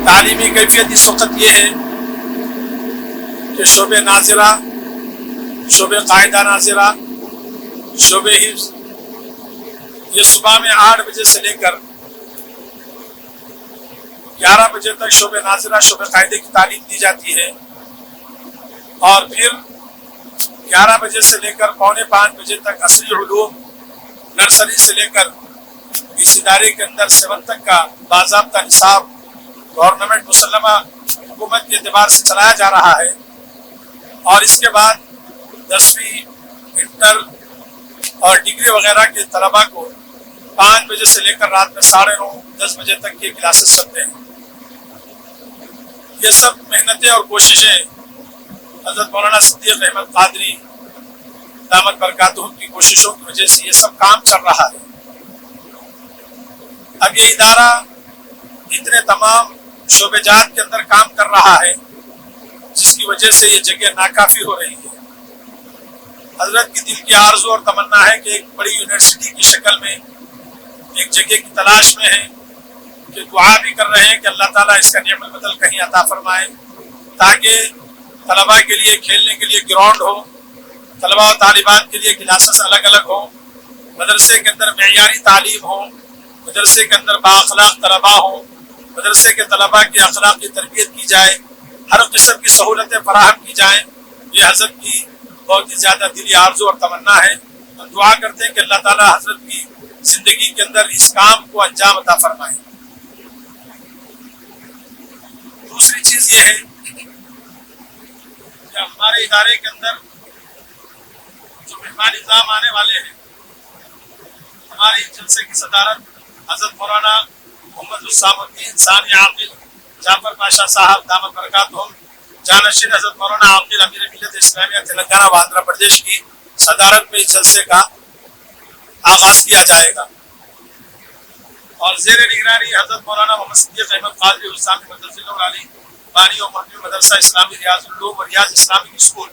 تعلیمی کیفیت اس وقت یہ ہے کہ شعبہ ناظرہ، شعبہ قاعدہ ناظرہ، شعبہ حفظ، یہ صبح میں 8 بجے سے لے کر 11 بجے تک شعبہ ناظرہ، شعبہ قاعدے کی تعلیم دی جاتی ہے، اور پھر 11 بجے سے لے کر 4:45 بجے تک عصری علوم، نرسری سے لے کر اس ادارے کے اندر 7 تک کا باضابطہ نصاب گورنمنٹ مسلمہ حکومت کے اعتبار سے چلایا جا رہا ہے، اور اس کے بعد 10ویں، انٹر اور ڈگری وغیرہ کے طلباء کو 5 بجے سے لے کر رات میں 9:30 10 بجے تک کے کلاسز چلتے ہیں۔ یہ سب محنتیں اور کوششیں حضرت مولانا صدیق احمد قادری دامت برکاتہم کی کوششوں کی وجہ سے یہ سب کام چل رہا ہے۔ اب یہ ادارہ اتنے تمام شعبہ جات کے اندر کام کر رہا ہے جس کی وجہ سے یہ جگہ ناکافی ہو رہی ہے۔ حضرت کی دل کی آرزو اور تمنا ہے کہ ایک بڑی یونیورسٹی کی شکل میں ایک جگہ کی تلاش میں ہے، کہ دعا بھی کر رہے ہیں کہ اللہ تعالیٰ اس کا نعم البدل کہیں عطا فرمائے، تاکہ طلباء کے لیے کھیلنے کے لیے گراؤنڈ ہو، طلباء و طالبات کے لیے کلاسز الگ الگ ہوں، مدرسے کے اندر معیاری تعلیم ہو، مدرسے کے اندر بااخلاق طلباء ہوں، مدرسے کے طلباء کی اخلاقی تربیت کی جائے، ہر قسم کی سہولتیں فراہم کی جائیں۔ یہ حضرت کی بہت ہی زیادہ دلی آرزو اور تمنا ہے۔ ہم دعا کرتے ہیں کہ اللہ تعالیٰ حضرت کی زندگی کے اندر اس کام کو انجام عطا فرمائے۔ دوسری چیز یہ ہے کہ ہمارے ادارے کے اندر جو مہمان نظام آنے والے ہیں، ہمارے جلسے کی صدارت حضرت مولانا محمد حسام الدین ثانی عاقل جعفر پاشا صاحب دامت برکاتہم، جانشین حضرت مولانا عاقل امیر ملت اسلامیہ تلنگانہ و آندھرا پردیش کی صدارت میں اس جلسے کا آغاز کیا جائے گا، اور زیر نگرانی حضرت مولانا محمد صدیق احمد قادری حسام مدرسہ علی بانی و محکم مدرسہ اسلامی ریاض العلوم و ریاض اسلامک اسکول،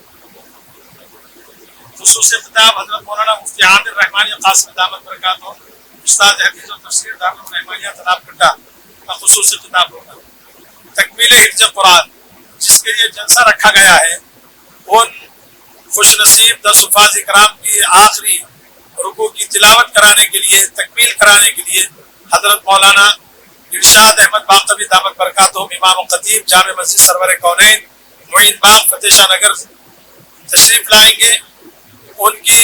خصوصی خطاب حضرت مولانا مفتی عامر رحمانی قاسم دامت برکاتہم استاد حدیث و تفسیر دارالعلوم رحمانیہ تناب کٹا کا خصوصی خطاب ہوگا۔ تکمیل حفظ قرآن جس کے لیے جلسہ رکھا گیا ہے، ان خوش نصیب 10 حفاظ اکرام کی آخری رکوع کی تلاوت کرانے کے لیے، تکمیل کرانے کے لیے حضرت مولانا ارشاد احمد باقوی دامت برکاتہم امام و خطیب جامع مسجد سرور کونین معین باغ فتح شاہ نگر تشریف لائیں گے۔ ان کی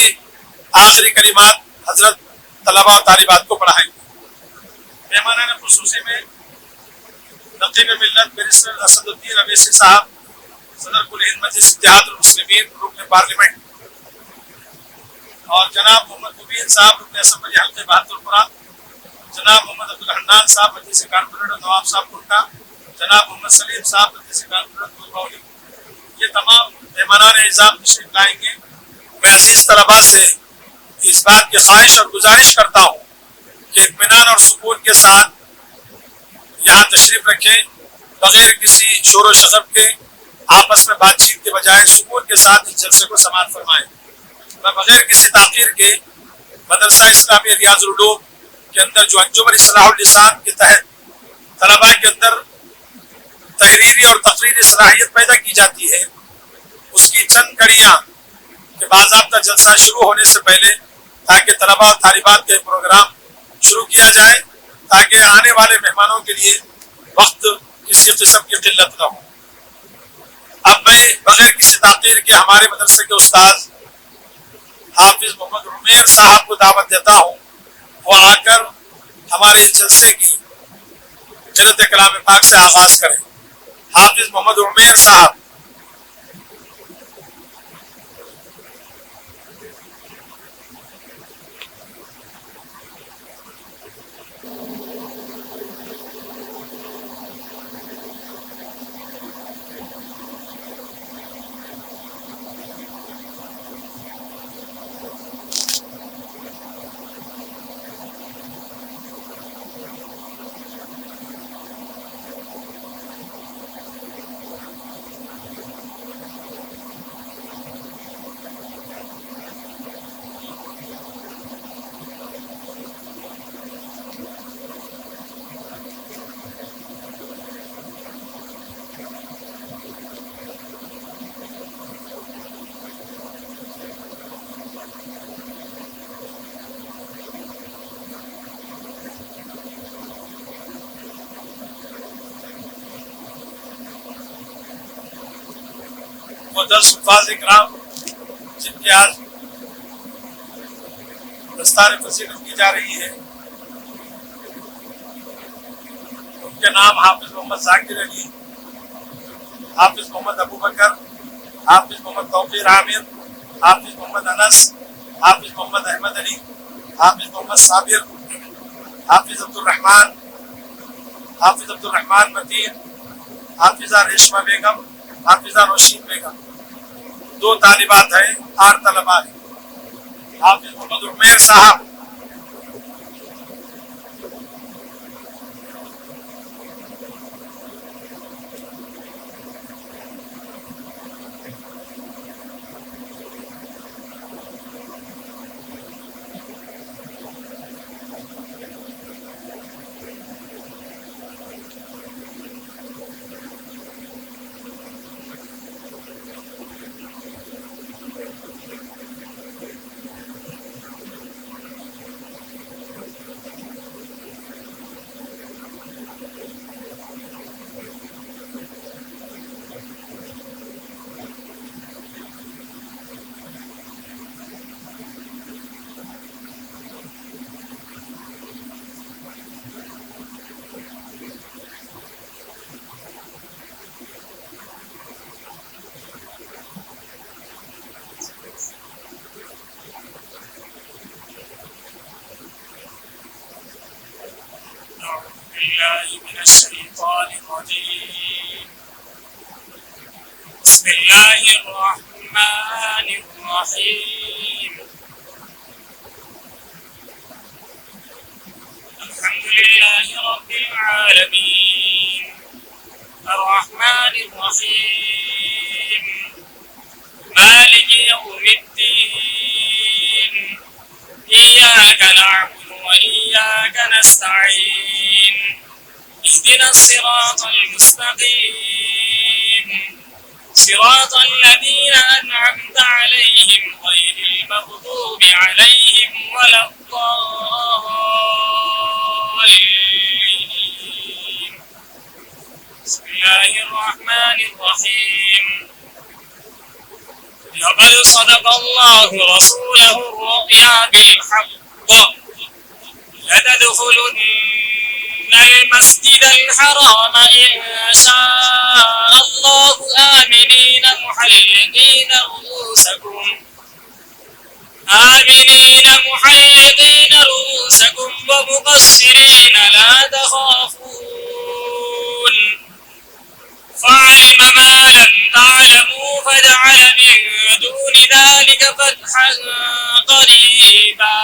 آخری کلمات حضرت طلباء و طالبات کو پڑھائیں گے۔ مہمانان خصوصی میں نقیب ملت بیرسٹر اسد الدین اویسی صاحب، صدر کل ہند مجلس اتحاد المسلمین رکن پارلیمنٹ، اور جناب محمد مبین صاحب رکن اسمبلی حلقہ بہادر پورہ، جناب محمد عبدالحنان صاحب مجلس کارپوریٹر نواب صاحب کنٹا، جناب محمد سلیم صاحب مجلس کارپوریٹر دولباولی، یہ تمام مہمانان اعزام تشریف لائیں گے۔ میں عزیز طلباء سے اس بات کی خواہش اور گزارش کرتا ہوں کہ اطمینان اور سکون کے ساتھ یہاں تشریف رکھیں، بغیر کسی شور و شغب کے، آپس میں بات چیت کے بجائے سکون کے ساتھ اس جلسے کو سماعت فرمائیں۔ میں بغیر کسی تاخیر کے مدرسہ اسلامی ریاض العلوم کے اندر جو انجمن اصلاح اللسان کے تحت طلباء کے اندر تحریری اور تقریری صلاحیت پیدا کی جاتی ہے، اس کی چند کڑیاں کہ باضابطہ جلسہ شروع ہونے سے پہلے، تاکہ طلباء و طالبات کے پروگرام شروع کیا جائے، تاکہ آنے والے مہمانوں کے لیے وقت کسی قسم کی قلت نہ ہو۔ اب میں بغیر کسی تاخیر کے ہمارے مدرسے کے استاذ حافظ محمد عمیر صاحب کو دعوت دیتا ہوں، وہ آ کر ہمارے اس جلسے کی قرأت کلام پاک سے آغاز کریں۔ حافظ محمد عمیر صاحب۔ وہ 10 حفاظ کرام جن کے آج دستار فضیلت کی جا رہی ہے، ان کے نام حافظ محمد ذاکر علی، حافظ محمد ابو بکر، حافظ محمد توقیر عامر، حافظ محمد انس، حافظ محمد احمد علی، حافظ محمد صابر، حافظ عبد الرحمن متین، حافظہ ریشمہ بیگم، حافظہ روشین بیگم، 2 طالبات ہیں، 8 طلباء ہیں، حافظ محمد عمیر صاحب، من الشيطان الرجيم. بسم الله الرحمن الرحيم. الحمد لله رب العالمين الرحمن الرحيم مالك يوم الدين إياك نعبد وإياك نستعين اهدنا الصراط المستقيم صراط الذين أنعمت عليهم غير المغضوب عليهم ولا الضالين. بسم الله الرحمن الرحيم. لقد صدق الله رسوله الرؤيا بالحق لتدخلن المسجد الحرام إن شاء الله آمنين محلقين رؤوسكم ومقصرين لا تخافون فعلم ما لم تعلموا فجعل من دون ذلك فتحا قريبا.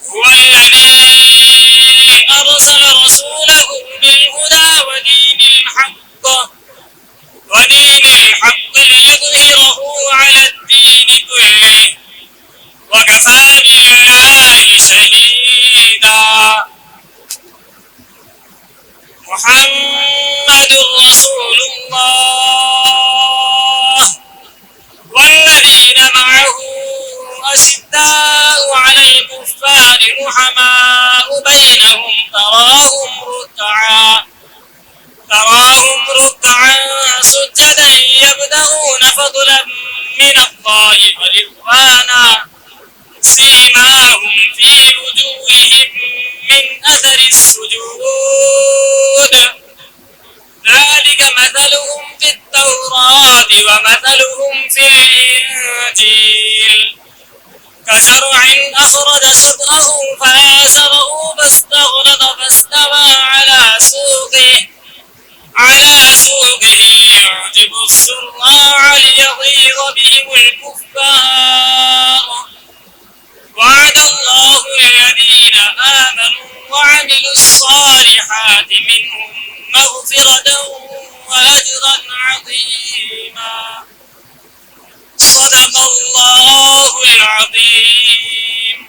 هو الذي أرسل رسوله بالهدى ودين الحق ليظهره على الدين كله وكفى بالله شهيدا. محمد رسول الله والذين معه أشداء على الكفار رحماء بينهم تراهم ركعا سجدا يبتغون فضلا من الله ورضوانا سيماهم في وجوههم من أثر السجود ذلك مثلهم في التوراة ومثلهم في الإنجيل كزرع أخرج شطأه فآزره فاستغلظ فاستوى على سوقه يعجب الزراع ليغيظ بهم الكفار. وعد الله الذين آمنوا وعملوا الصالحات منهم مغفرة وأجرا عظيما. صدق الله العظيم.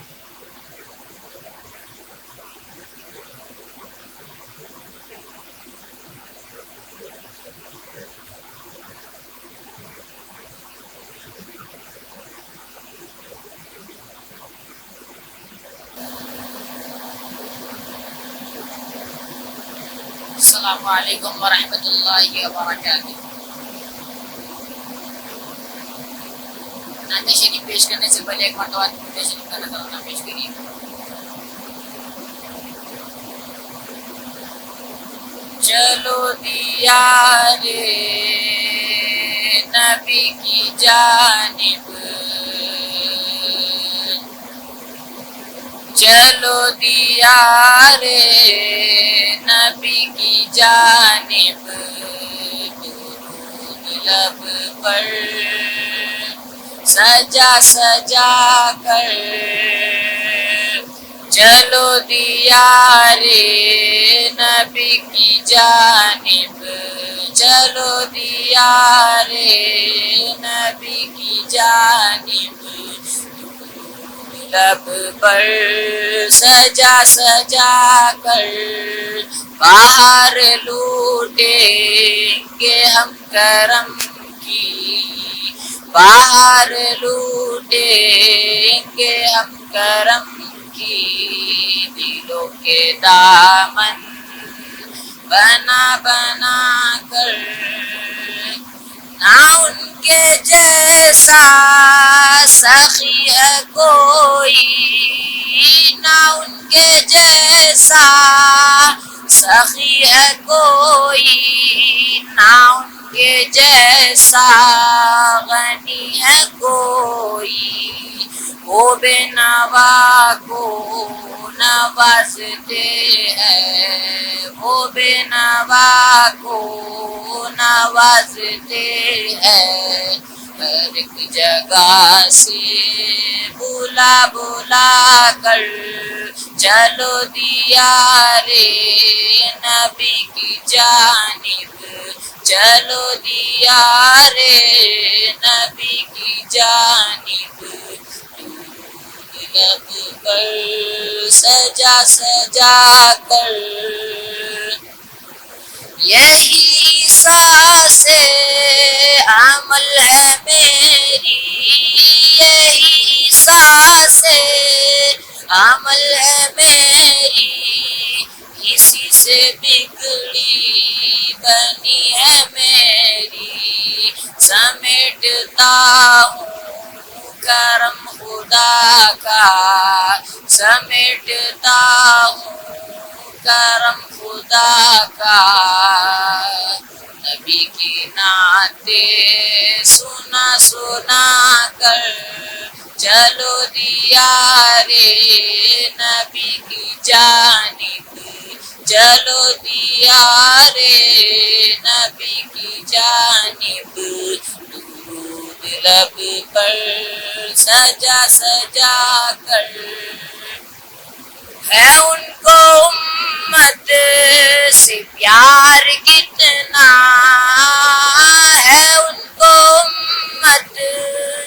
السلام علیکم ورحمۃ اللہ وبرکاتہ. نعت شریف پیش کرنے سے پہلے ایک مرتبہ درود شریف کا نذرانہ پیش کریے. چلو دیار نبی کی جانب، چلو دیار نبی کی جانب، درود لب پر سجا سجا کر، چلو دیار نبی کی جانب، چلو دیار نبی کی جانب، لب پر سجا سجا کر، باہر لوٹیں گے ہم کرم کی، باہر لوٹیں گے ہم کرم کی، دلوں کے دامن بنا بنا کر، نہ ان کے جیسا سخی ہے کوئی، نہ ان کے جیسا سخی ہے کوئی، نہ ان کے جیسا غنی ہے کوئی، وہ بے نوا کو نوازتے ہیں، وہ بے نوا کو نوازتے ہیں، ہر ایک جگہ سے بلا بلا کر، چلو دیار نبی کی جانب، چلو دیار نبی کی جانب، لب پر سجا سجا کر، یہی احساس عمل ہے میری، یہی احساس عمل ہے میری، اسی سے بگڑی بنی ہے میری، سمیٹتا ہوں کرم خدا کا، سمیٹتا ہوں کرم خدا کا، نبی کی نعتیں سنا سنا کر، چلو دیار نبی کی جانب، چلو دیار نبی کی جانب، درود لب پر سجا سجا کر، ہے ان کو امت سے پیار کتنا، ہے ان کو امت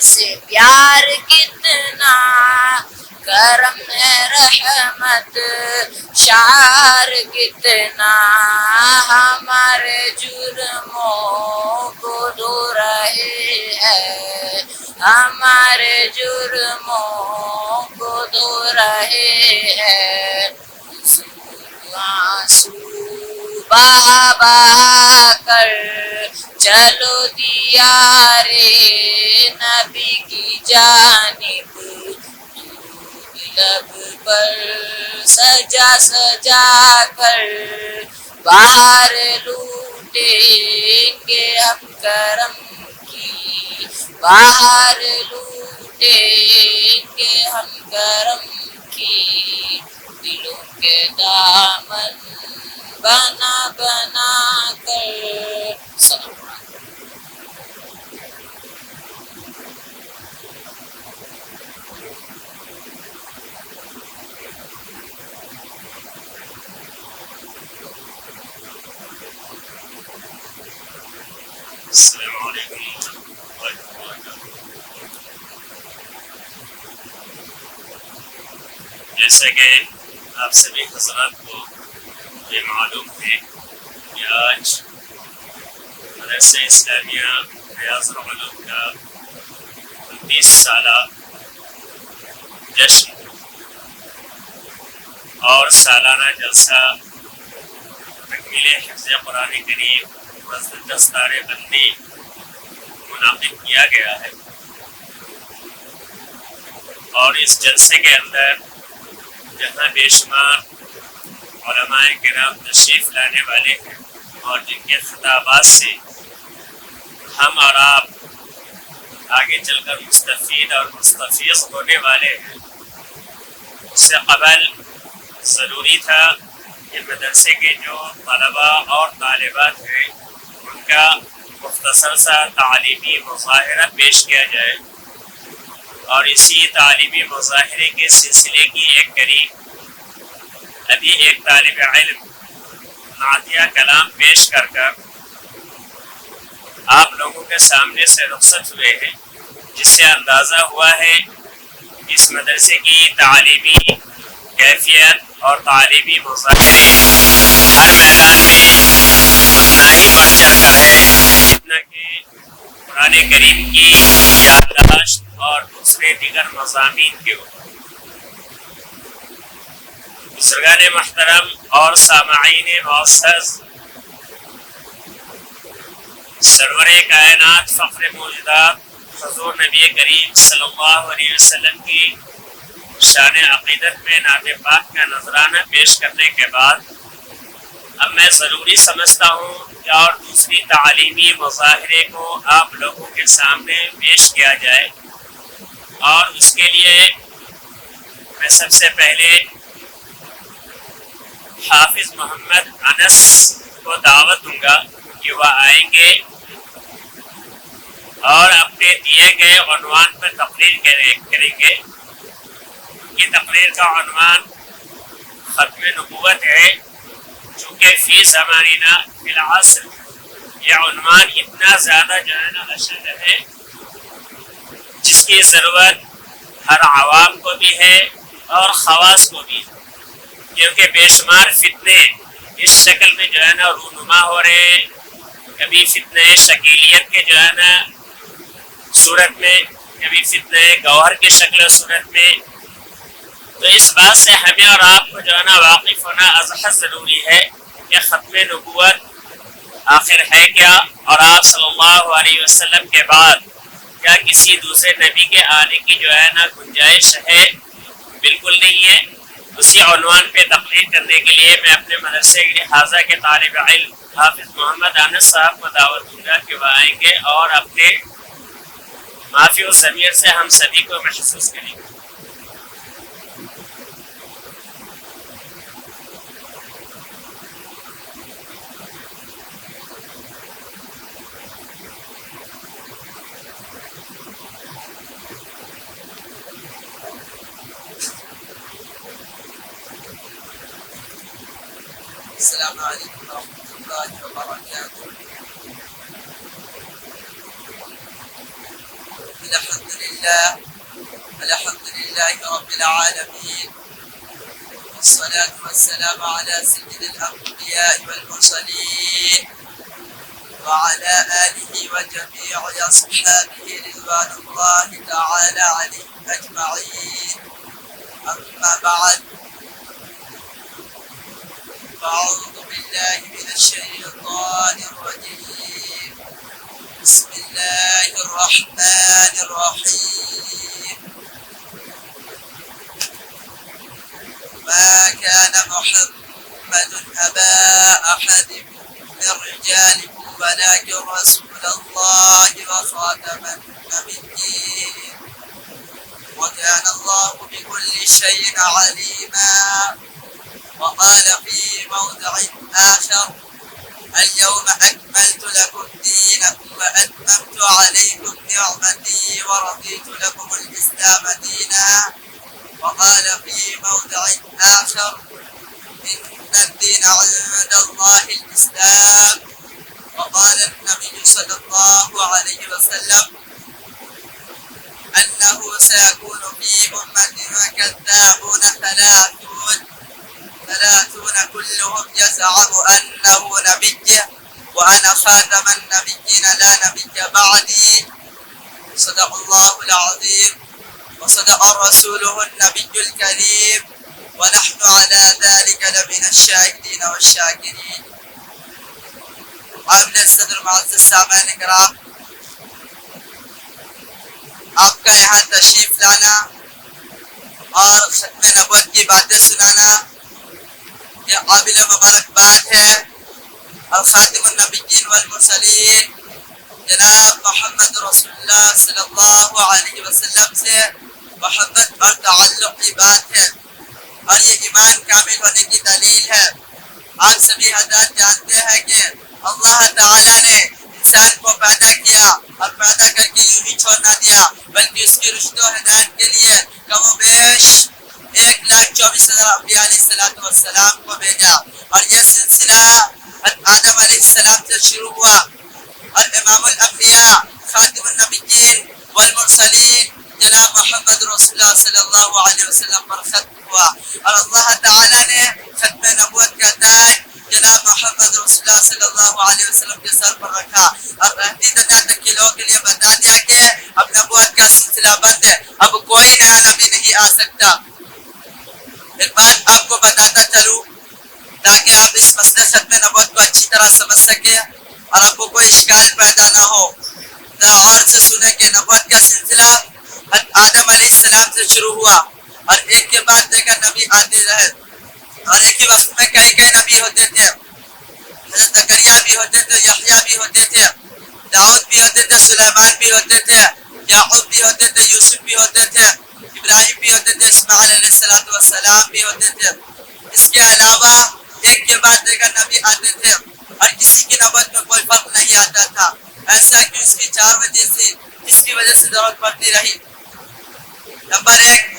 سے پیار کتنا، کرم ہے رحمت شعار کتنا، ہمارے جرموں کو دھو رہے ہیں، ہمارے جرموں کو دھو رہے ہیں، آنسو بہا بہا کر، چلو دیار نبی کی جانب، لب پر سجا سجا کر، باہر لوٹیں گے ہم کرم کی، باہر لوٹیں گے ہم کرم کی، دلوں کے دامن بنا بنا کر، السلام علیکم ورحمۃ اللہ وبرکاتہ. جیسا کہ آپ سبھی حضرات کو یہ معلوم ہے کہ آج مدرسہ اسلامیہ ریاض العلوم کا 29 سالہ جشن اور سالانہ جلسہ تکمیل حفظ قرآن کریم دستار بندی منعقد کیا گیا ہے. اور اس جلسے کے اندر جہاں بے شمار علماء کرام تشریف لانے والے ہیں اور جن کے خطابات سے ہم اور آپ آگے چل کر مستفید اور مستفیض ہونے والے ہیں، اس سے قبل ضروری تھا کہ مدرسے کے جو طلباء اور طالبات ہیں ان کا مختصر سا تعلیمی مظاہرہ پیش کیا جائے، اور اسی تعلیمی مظاہرے کے سلسلے کی ایک کڑی ابھی ایک طالب علم نعتیہ کلام پیش کر آپ لوگوں کے سامنے سے رخصت ہوئے ہیں، جس سے اندازہ ہوا ہے اس مدرسے کی تعلیمی کیفیت اور تعلیمی مظاہرے ہر میدان میں اتنا ہی بڑھ چڑھ کر ہے جتنا کہ قرآن کریم کی یادداشت اور دوسرے دیگر مضامین کے اوپر۔ بزرگان محترم اور سامعین معزز، سرور کائنات فخر موجودات حضور نبی کریم صلی اللہ علیہ وسلم کی شان عقیدت میں نعت پاک کا نذرانہ پیش کرنے کے بعد اب میں ضروری سمجھتا ہوں کہ اور دوسری تعلیمی مظاہرے کو آپ لوگوں کے سامنے پیش کیا جائے، اور اس کے لیے میں سب سے پہلے حافظ محمد انس کو دعوت دوں گا کہ وہ آئیں گے اور اپنے دیے گئے عنوان پر تقریر کریں گے۔ یہ تقریر کا عنوان ختم نبوت ہے، چونکہ فی زماننا فی العصر یہ عنوان اتنا زیادہ جو ہے نا اشد ہے جس کی ضرورت ہر عوام کو بھی ہے اور خواص کو بھی، کیونکہ بے شمار فتنے اس شکل میں جو ہے نا رونما ہو رہے ہیں، کبھی فتنے شکیلیت کے جو ہے نا صورت میں، کبھی فتنے گوہر کی شکل و صورت میں۔ تو اس بات سے ہمیں اور آپ کو جو ہے نا واقف ہونا از حد ضروری ہے کہ ختم نبوت آخر ہے کیا، اور آپ صلی اللہ علیہ وسلم کے بعد کیا کسی دوسرے نبی کے آنے کی جو ہے نا گنجائش ہے؟ بالکل نہیں ہے۔ اسی عنوان پہ تقریر کرنے کے لیے میں اپنے مدرسے کے لحاظہ کے طالب علم حافظ محمد انس صاحب کو دعوت دوں گا کہ وہ آئیں گے اور اپنے معافی و ضمیر سے ہم سبھی کو محسوس کریں گے۔ السلام علیکم ورحمۃ اللہ وبرکاتہ۔ الحمد للہ رب العالمین، والصلاة والسلام على سید الانبیاء والمرسلین وعلى آلہ وجميع اصحابہ رضوان اللہ تعالی علیہم اجمعین، اما بعد، فأعوذ بالله من الشيطان الرجيم، بسم الله الرحمن الرحيم، ما كان محمد أبا أحد من رجالكم ولكن رسول الله وخاتم النبيين، وكان الله بكل شيء عليما. وقال في موضع آخر: اليوم أكملت لكم دينكم وأتممت عليكم نعمتي ورضيت لكم الإسلام دينا. وقال في موضع آخر: إن الدين عند الله الإسلام. وقال النبي صلى الله عليه وسلم أنه سيكون في أمة كذابون ثلاثون كلهم يزعم أنه نبي وأنا خاتم النبيين لا نبي بعدي. صدق الله العظيم وصدق رسوله النبي الكريم، ونحن على ذلك لمن الشاهدين والشاكرين. قابل الصدر معزز سامعین کرام، آپ کا یہاں تشریف لانا اور ختم نبوت کی باتیں سنانا یہ قابل مبارک بات ہے. اور خاتم النبیین والمرسلین جناب محمد رسول اللہ صلی اللہ علیہ وسلم سے محبت اور تعلق کی بات ہے اور یہ ایمان کامل ہونے کی دلیل ہے. آپ سبھی حضرات جانتے ہیں کہ اللہ تعالیٰ نے انسان کو پیدا کیا اور پیدا کر کے یوں ہی چھوڑ نہ دیا بلکہ اس کی رشد و ہدایت کے لیے کم و بیش 1,24,000 انبیاء علیہ السلام کو بھیجا اور یہ سلسلہ آدم علیہ السلام سے شروع ہوا اور امام الانبیاء خاتم النبیین والمرسلین جناب محمد رسول اللہ صلی اللہ علیہ وسلم پر ختم ہوا اور اللہ تعالیٰ نے ختم نبوت کا تاج جناب محمد رسول اللہ صلی اللہ علیہ وسلم کے سر پر رکھا اور رہتی دنیا تک کے لوگوں کے لیے بتا دیا کہ اب نبوت کا سلسلہ بند ہے، اب کوئی نیا نبی نہیں آ سکتا. ایک بات آپ کو بتاتا چلوں تاکہ آپ اس مسئلے ختم نبوت کو اچھی طرح سمجھ سکیں اور آپ کو کوئی اشکال پیدا نہ ہو. ذرا غور سے سنیں کہ نبوت کا سلسلہ آدم علیہ السلام سے شروع ہوا اور ایک کے بعد دیکھا نبی آتے رہے اور ایک ہی وقت میں کئی کئی نبی ہوتے تھے. حضرت زکریا بھی ہوتے تھے، یحییٰ بھی ہوتے تھے، داؤد بھی ہوتے تھے، سلیمان بھی ہوتے تھے، یعقوب بھی ہوتے تھے، یوسف بھی ہوتے تھے، ابراہیم بھی ہوتے تھے، اسماعیل علیہ السلام بھی ہوتے تھے. اس کے علاوہ ایک کے بعد دیکھا نبی آتے تھے اور کسی کی نبوت میں کوئی فرق نہیں آتا تھا. ایسا کہ اس کی 4 وجہ سے اس کی وجہ سے ضرورت پڑتی رہی. نمبر 1،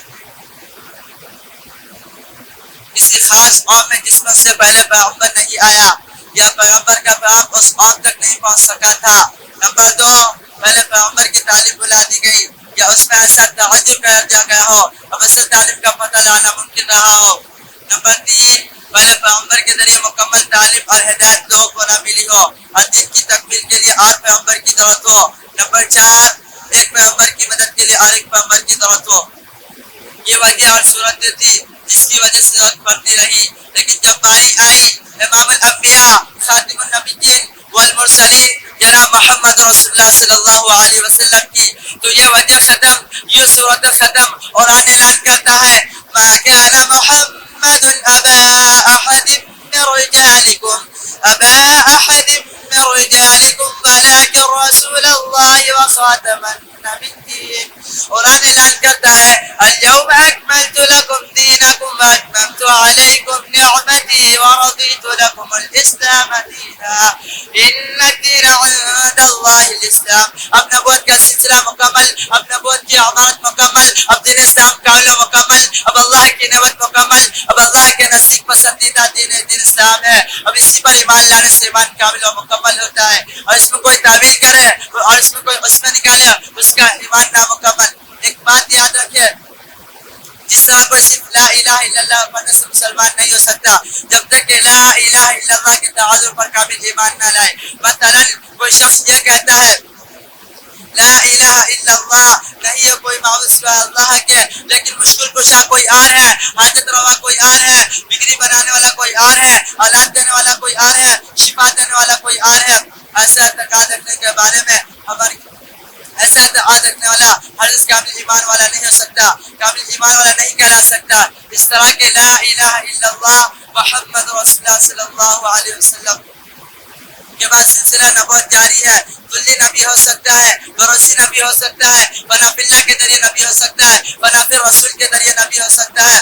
کسی خاص قوم میں جس وقت سے پہلے پیغمبر نہیں آیا یا پیغمبر کا پیغام اس قوم تک نہیں پہنچ سکا تھا. نمبر 2، پہلے پیغمبر کی تعلیم بلا دی گئی یا اس میں ایسا تعجب کر دیا گیا ہو اب اس تعلیم کا پتہ لانا ممکن رہا ہو. نمبر 3، پہلے پیغمبر کے ذریعے مکمل تعلیم اور ہدایت لوگوں کو نہ ملی ہو اور دین کی تکمیل کے لیے اور پیغمبر کی ضرورت ہو. نمبر 4، ایک پیغمبر کی مدد کے لیے اور ایک پیغمبر کی ضرورت ہو. یہ وجہ اور صورتیں تھی جس کی وجہ سے ضرورت پڑتی رہی. لیکن جب باری آئی امام الانبیاء خاتم النبیین والمرسلین جناب محمد رسول اللہ صلی اللہ علیہ وسلم کی تو یہ وجہ ختم، یہ صورت ختم. قرآن اعلان کرتا ہے ما كان محمد ابا احد من رجالكم ولكن رسول الله وخاتم النبيين. قرآن اعلان کرتا ہے اليوم اکملت لكم دینکم واتممت علیکم نعمتی ورضیت لكم الاسلام دینا ان الدین عند اللہ الاسلام. اب نبوت کا سلسلہ مکمل، اب نبوت کی عمارت مکمل، اب دین اسلام کامل و مکمل، اب اللہ کی نعمت مکمل، اب اللہ کے نزدیک پسندیدہ دین اسلام ہے. اب اسی پر ایمان لانے سے ایمان کامل و مکمل ہوتا ہے اور اس میں کوئی تعبیر کرے اور اس میں کوئی قسم نکالے اس کا ایمان نامکمل. ایک بات یاد رکھے، جس طرح کوئی صرف لا الہ الا اللہ پڑھنے سے مسلمان نہیں ہو سکتا جب تک کہ لا الہ الا اللہ کے تعالی پر کامل ایمان نہ لائے. مثلا کوئی شخص یہ کہتا ہے لا الہ الا اللہ، نہیں ہے کوئی معبود سوائے اللہ کے، لیکن مشکل کشا کوئی اور ہے، حاجت روا کوئی اور ہے، بگڑی بنانے والا کوئی اور ہے، اولاد دینے والا کوئی اور ہے، شفا دینے والا کوئی اور ہے. ایسا اعتقاد رکھنے کے بارے میں ایسا اعتقاد رکھنے والا ہرگز کامل ایمان والا نہیں ہو سکتا، کامل ایمان والا نہیں کہلا سکتا. اس طرح کے لا الہ الا اللہ محمد رسول اللہ صلی اللہ علیہ وسلم کے بعد سلسلہ نبوت جاری ہے. کلی نبی ہو سکتا ہے، بروسی نبی ہو سکتا ہے، بنا اللہ کے ذریعے نبی ہو سکتا ہے، بنا پھر رسول کے ذریعے نبی ہو سکتا ہے.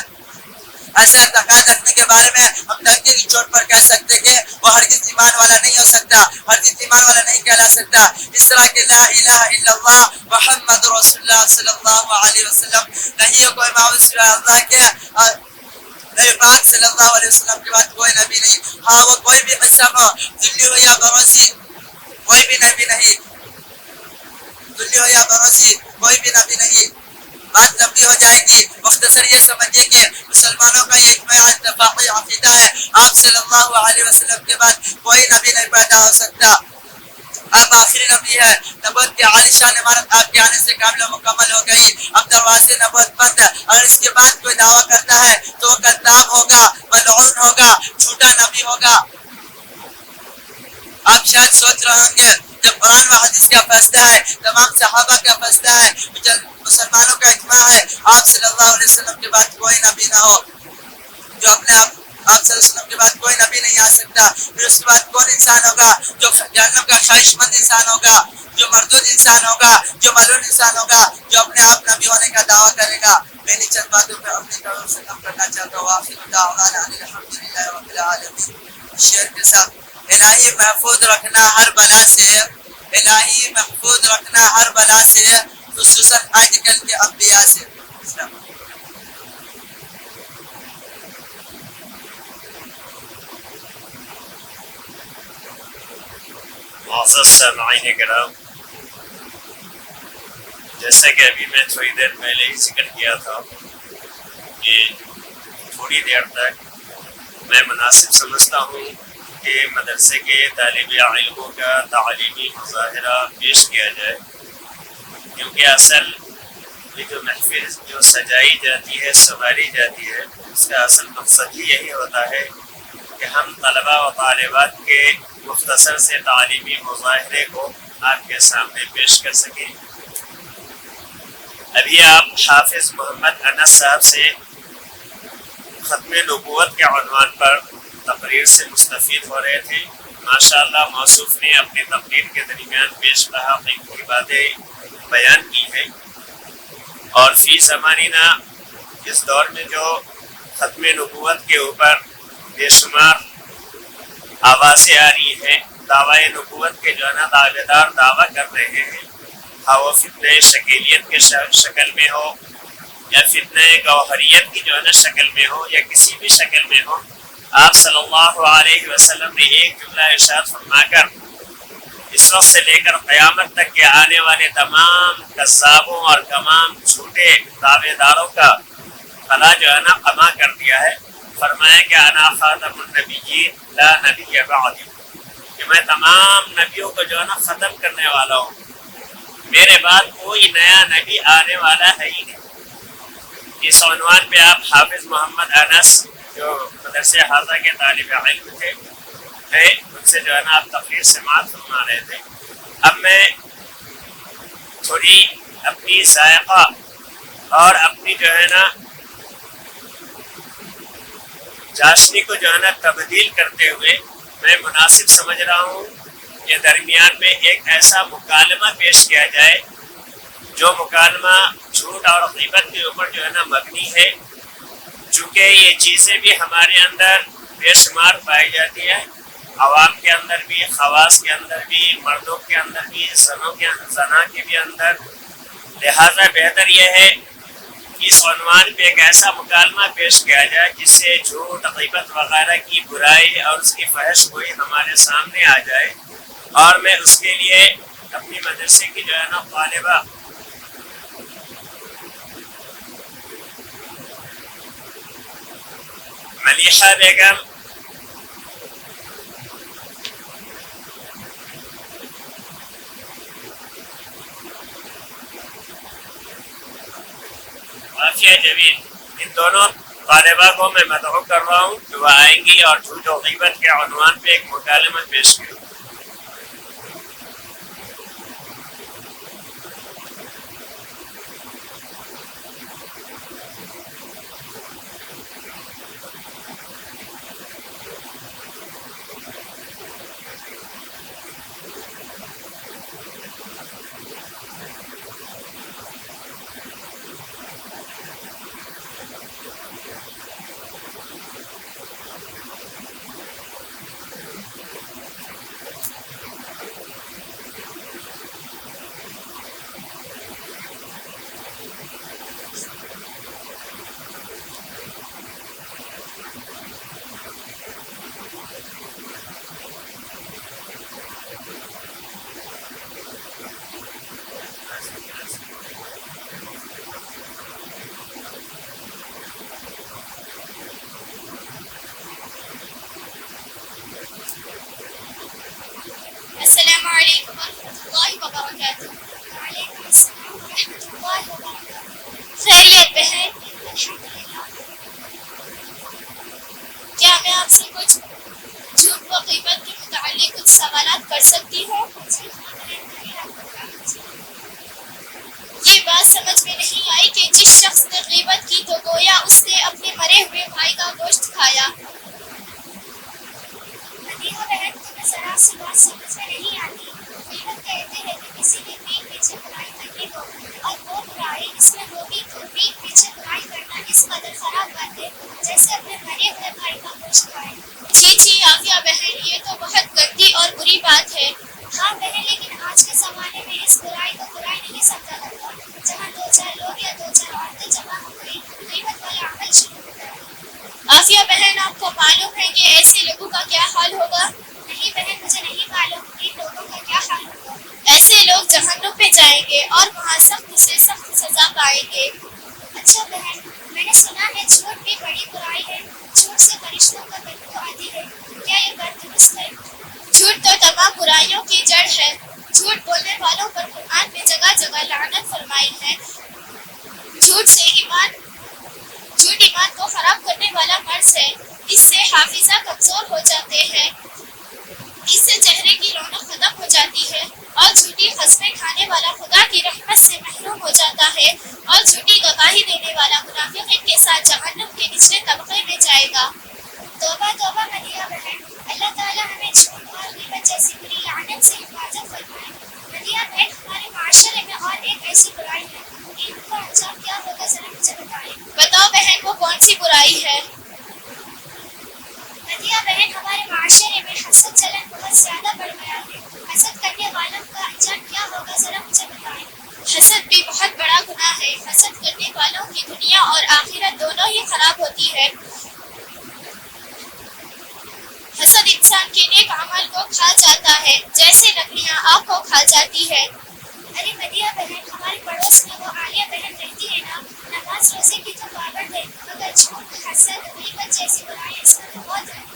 ایسا اعتقاد رکھنے کے بارے میں ہم ڈنکے کی چوٹ پر کہہ سکتے کہ وہ ہرگز ایمان والا نہیں ہو سکتا، ہرگز ایمان والا نہیں کہلا سکتا. اس طرح کے لا الہ الا اللہ محمد رسول اللہ صلی اللہ علیہ وسلم نہیں ہے کوئی معبود سوائے اللہ کے، نبی پاک صلی اللہ علیہ وسلم کے بعد کوئی نبی نہیں. ہاں وہ کوئی بھی قسم ہو، ذلی ہو یا بروسی، کوئی بھی نبی نہیں، ذلی ہو یا بروسی کوئی بھی نبی نہیں. بات لمبی ہو جائے گی، مختصر یہ سمجھیے کہ مسلمانوں کا یہ اجماع اتفاقی عقیدہ ہے آپ صلی اللہ علیہ وسلم کے بعد کوئی نبی نہیں پیدا ہو سکتا. اب آخری نبی ہے. نبوت کی عالی شان عمارت آپ کے آنے سے کامل و مکمل ہو گئی. اب دروازے نبوت بند ہے. اگر اس کے بعد کوئی دعویٰ کرتا ہے تو وہ کذاب ہوگا، ملعون ہوگا، جھوٹا نبی ہوگا. آپ شاید سوچ رہے ہوں گے جب قرآن و حدیث کا فیصلہ ہے، تمام صحابہ کا فیصلہ ہے، مسلمانوں کا اجماع ہے، آپ صلی اللہ علیہ وسلم کے بعد کوئی نبی نہ ہو جو اپنے آپ صلی اللہ علیہ وسلم کے بعد کوئی نبی نہیں آ سکتا، پھر اس کے بعد کون انسان ہوگا جو جہنم کا خواہش مند انسان ہوگا، جو مردود انسان ہوگا، جو ملعون انسان ہوگا، جو اپنے آپ نبی ہونے کا دعویٰ کرے گا. میں نے چند باتوں پہ اپنے کڑوں سے کم کرنا چاہتا ہوں. آخر دعوانا الحمدللہ رب العالمین. شعر کے ساتھ الہی محفوظ رکھنا ہر بلا سے، الہی محفوظ رکھنا ہر بلا سے، خصوصاً آج کل کے انبیاء سے. معزز سامعین کرام، جیسا کہ ابھی میں تھوڑی دیر پہلے ہی ذکر کیا تھا کہ تھوڑی دیر تک میں مناسب سمجھتا ہوں کہ مدرسے کے طالب علموں کا تعلیمی مظاہرہ پیش کیا جائے، کیونکہ اصل یہ جو محفل جو سجائی جاتی ہے، سنواری جاتی ہے، اس کا اصل مقصد ہی یہی ہوتا ہے کہ ہم طلباء و طالبات کے مختصر سے تعلیمی مظاہرے کو آپ کے سامنے پیش کر سکیں. ابھی آپ حافظ محمد انس صاحب سے ختم نبوت کے عنوان پر تقریر سے مستفید ہو رہے تھے. ماشاءاللہ موصوف نے اپنی تقریر کے درمیان پیش تحقیق کی باتیں بیان کی ہیں، اور فی زمانہ اس دور میں جو ختم نبوت کے اوپر بے شمار آوازیں آ رہی ہیں، دعوی نبوت کے جو ہے نا دعوے دار دعویٰ کر رہے ہیں، ہاں وہ فتنہ شکیلیت کے شکل میں ہو یا فتنہ گوہریت کی جو ہے نا شکل میں ہو یا کسی بھی شکل میں ہو، آپ صلی اللہ علیہ وسلم نے ایک جملہ ارشاد فرما کر اس وقت سے لے کر قیامت تک کے آنے والے تمام کذابوں اور تمام جھوٹے دعوے داروں کا خلا جو ہے نا قما کر دیا ہے. فرمایا کہ انا خاتم النبیین لا نبی بعدی، کہ میں تمام نبیوں کو جو ہے نا ختم کرنے والا ہوں، میرے بعد کوئی نیا نبی آنے والا ہے ہی نہیں. اس عنوان پہ آپ حافظ محمد انس جو مدرسے حاضہ کے طالب علم تھے، ان سے جو ہے نا آپ تقریر سماعت فرما رہے تھے. اب میں تھوڑی اپنی ذائقہ اور اپنی جو ہے نا چاشنی کو جو ہے نا تبدیل کرتے ہوئے میں مناسب سمجھ رہا ہوں کہ درمیان میں ایک ایسا مکالمہ پیش کیا جائے جو مکالمہ جھوٹ اور غیبت کے اوپر جو ہے نا مبنی ہے. چونکہ یہ چیزیں بھی ہمارے اندر بے شمار پائی جاتی ہیں، عوام کے اندر بھی، خواص کے اندر بھی، مردوں کے اندر بھی، زنا کے بھی اندر. لہذا بہتر یہ ہے اس عنوان پہ ایک ایسا مکالمہ پیش کیا جائے جس سے جھوٹ، غیبت وغیرہ کی برائی اور اس کی فحش گوئی ہمارے سامنے آ جائے. اور میں اس کے لیے اپنی مدرسے کی جو ہے نا طالبہ ملیحہ بیگم عافیہ جمیل، ان دونوں طالبہ کو میں مدعو کر رہا ہوں کہ وہ آئیں گی اور جھوٹ و غیبت کے عنوان پہ ایک مکالمہ پیش کریں. السلام علیکم ورحمۃ اللہ وبرکاتہ. وعلیکم السلام ورحمۃ اللہ وبرکاتہ. خیریت پہ ہے؟ الحمدللہ. کیا میں آپ سے کچھ جھوٹ و غیبت کے متعلق کچھ سوالات کر سکتی ہوں؟ کھایا۔ مدیحہ بہن تمہیں ذرا سی بات سمجھ میں نہیں آتی۔ غیبت کہتے ہیں کہ کسی کے پیٹ پیچھے برائی کرنے کو، اور وہ برائی اس میں ہوگی تو پیٹ پیچھے برائی کرنا اس قدر خراب بات ہے جیسے اپنے مرے ہوئے بھائی کا گوشت کھائے۔ جی جی عافیہ بہن، یہ تو بہت گندی اور بری بات ہے۔ ہاں بہن، لیکن آج کے زمانے میں اس برائی کو برائی نہیں سمجھا جاتا۔ جہاں دو چار لوگ یا دو چار عورتیں جمع ہو گئی، غیبت والا عمل شروع ہوتا ہے۔ عافیہ بہن، آپ کو معلوم ہے کہ ایسے لوگوں کا کیا حال ہوگا؟ نہیں بہن، مجھے نہیں معلوم ان لوگوں کا کیا حال ہوگا۔ ایسے لوگ جہنم میں جائیں گے اور وہاں سخت سے سخت سزا پائیں گے۔ اچھا بہن، میں نے سنا ہے جھوٹ بھی بڑی برائی ہے، جھوٹ سے فرشتوں کا بدبو آتی ہے، کیا یہ بات درست ہے؟ جھوٹ تو تمام برائیوں کی جڑ ہے۔ جھوٹ بولنے والوں پر قرآن میں جگہ جگہ لعنت فرمائی ہے۔ جھوٹ ایمان کو خراب کرنے والا مرض ہے۔ اس سے حافظہ کمزور ہو جاتے ہیں، اس سے چہرے کی رونق ختم ہو جاتی ہے، اور جھوٹی قسمیں کھانے والا خدا کی رحمت سے محروم ہو جاتا ہے، اور جھوٹی گواہی دینے والا منافق کے ساتھ جہنم کے نچلے طبقے میں جائے گا۔ توبہ توبہ مدیحہ بہن، اللہ تعالیٰ ہمیں جھوٹ اور غیبت جیسی بری لعنت سے حفاظت فرمائے۔ مدیحہ بہن، ہمارے معاشرے میں اور ایک ایسی برائی ہے، ان کا انجام کیا ہوگا ذرا مجھے بتائیں۔ بتاؤ بہن، وہ کون سی برائی ہے؟ مدیحہ بہن، ہمارے معاشرے میں حسد چلن بہت زیادہ بڑھ گیا ہے۔ حسد کرنے والوں کا انجام کیا ہوگا ذرا مجھے بتائیں۔ حسد بھی بہت بڑا گناہ ہے۔ حسد کرنے والوں کی دنیا اور آخرت دونوں ہی خراب ہوتی ہے۔ حسد انسان کے نیک عمل کو کھا جاتا ہے، جیسے لکڑیاں آگ کو کھا جاتی ہے۔ ارے مدیحہ بہن، ہمارے پڑوس میں وہ عالیہ بہن رہتی ہے نا، نماز روزے کی تو پابند ہے، مگر جھوٹ، حسد، غیبت جیسی برائیاں اس میں بہت ہیں۔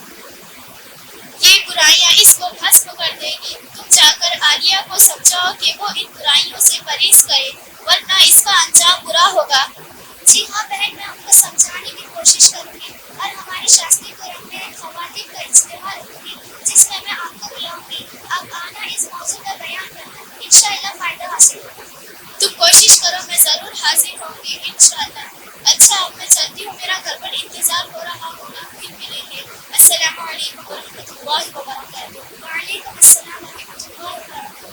یہ برائیاں اس کو بھسم کر دے گی۔ تم جا کر عالیہ کو سمجھاؤ کہ وہ ان برائیوں سے پرہیز کرے، ورنہ اس کا انجام برا ہوگا۔ جی ہاں بہن، میں ان کو سمجھانے کی کوشش کروں گی، اور ہماری شاستری کرم میں خواتین کا اجتماع رکھوں گی جس میں میں آپ کو بلاؤں گی۔ آپ آنا، اس موضوع پر بیان کرنا، انشاءاللہ فائدہ حاصل ہوگا۔ تم کوشش کرو، میں ضرور حاضر ہوں گی انشاءاللہ۔ اچھا اب میں چلتی ہوں، میرا گھر پر انتظار ہو رہا ہوگا، پھر ملیں گے۔ السلام علیکم ورحمۃ اللہ وبرکاتہ۔ وعلیکم السلام ورحمۃ اللہ وبرکاتہ۔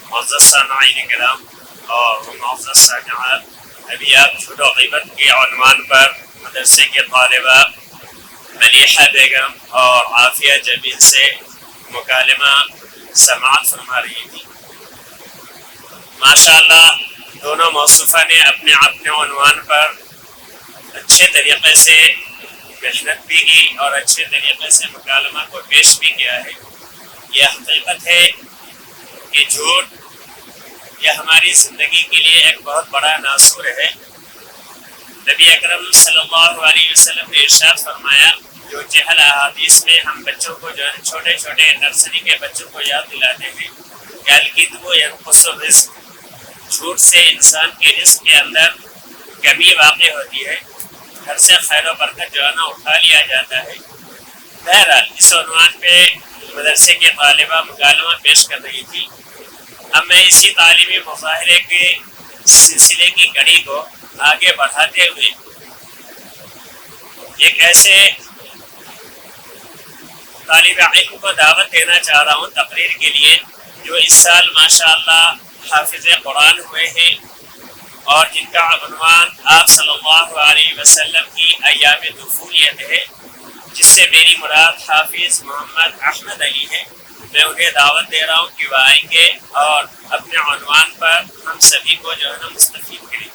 معزز سامعین کرام اور معزز سامعات، ابھی آپ جھوٹ و غیبت کے عنوان پر مدرسے کے طالبہ ملیحہ بیگم اور عافیہ جمیل سے مکالمہ سماعت فرما رہی تھی۔ ماشاءاللہ دونوں موصوفہ نے اپنے عنوان پر اچھے طریقے سے محنت بھی کی اور اچھے طریقے سے مکالمہ کو پیش بھی کیا ہے۔ یہ حقیقت ہے کہ جھوٹ یہ ہماری زندگی کے لیے ایک بہت بڑا ناسور ہے۔ نبی اکرم صلی اللہ علیہ وسلم نے ارشاد فرمایا، جو جہل احادیث میں ہم بچوں کو جو چھوٹے چھوٹے نرسری کے بچوں کو یاد دلاتے ہیں کہ الکذب ینقص الرزق، جھوٹ سے انسان کے رزق کے اندر کمی واقع ہوتی ہے، گھر سے خیر و برکت جو ہے نا اٹھا لیا جاتا ہے۔ بہرحال اس عنوان پہ مدرسے کے طالبہ مکالمہ پیش کر رہی تھی۔ اب میں اسی تعلیمی مظاہرے کے سلسلے کی کڑی کو آگے بڑھاتے ہوئے ایک ایسے طالب علم کو دعوت دینا چاہ رہا ہوں تقریر کے لیے جو اس سال ماشاءاللہ حافظ قرآن ہوئے ہیں اور جن کا عنوان آپ صلی اللہ علیہ وسلم کی ایام طفولیت ہے، جس سے میری مراد حافظ محمد احمد علی ہے۔ میں انہیں دعوت دے رہا ہوں کہ وہ آئیں گے اور اپنے عنوان پر ہم سبھی کو جو ہے نا مستفید کریں۔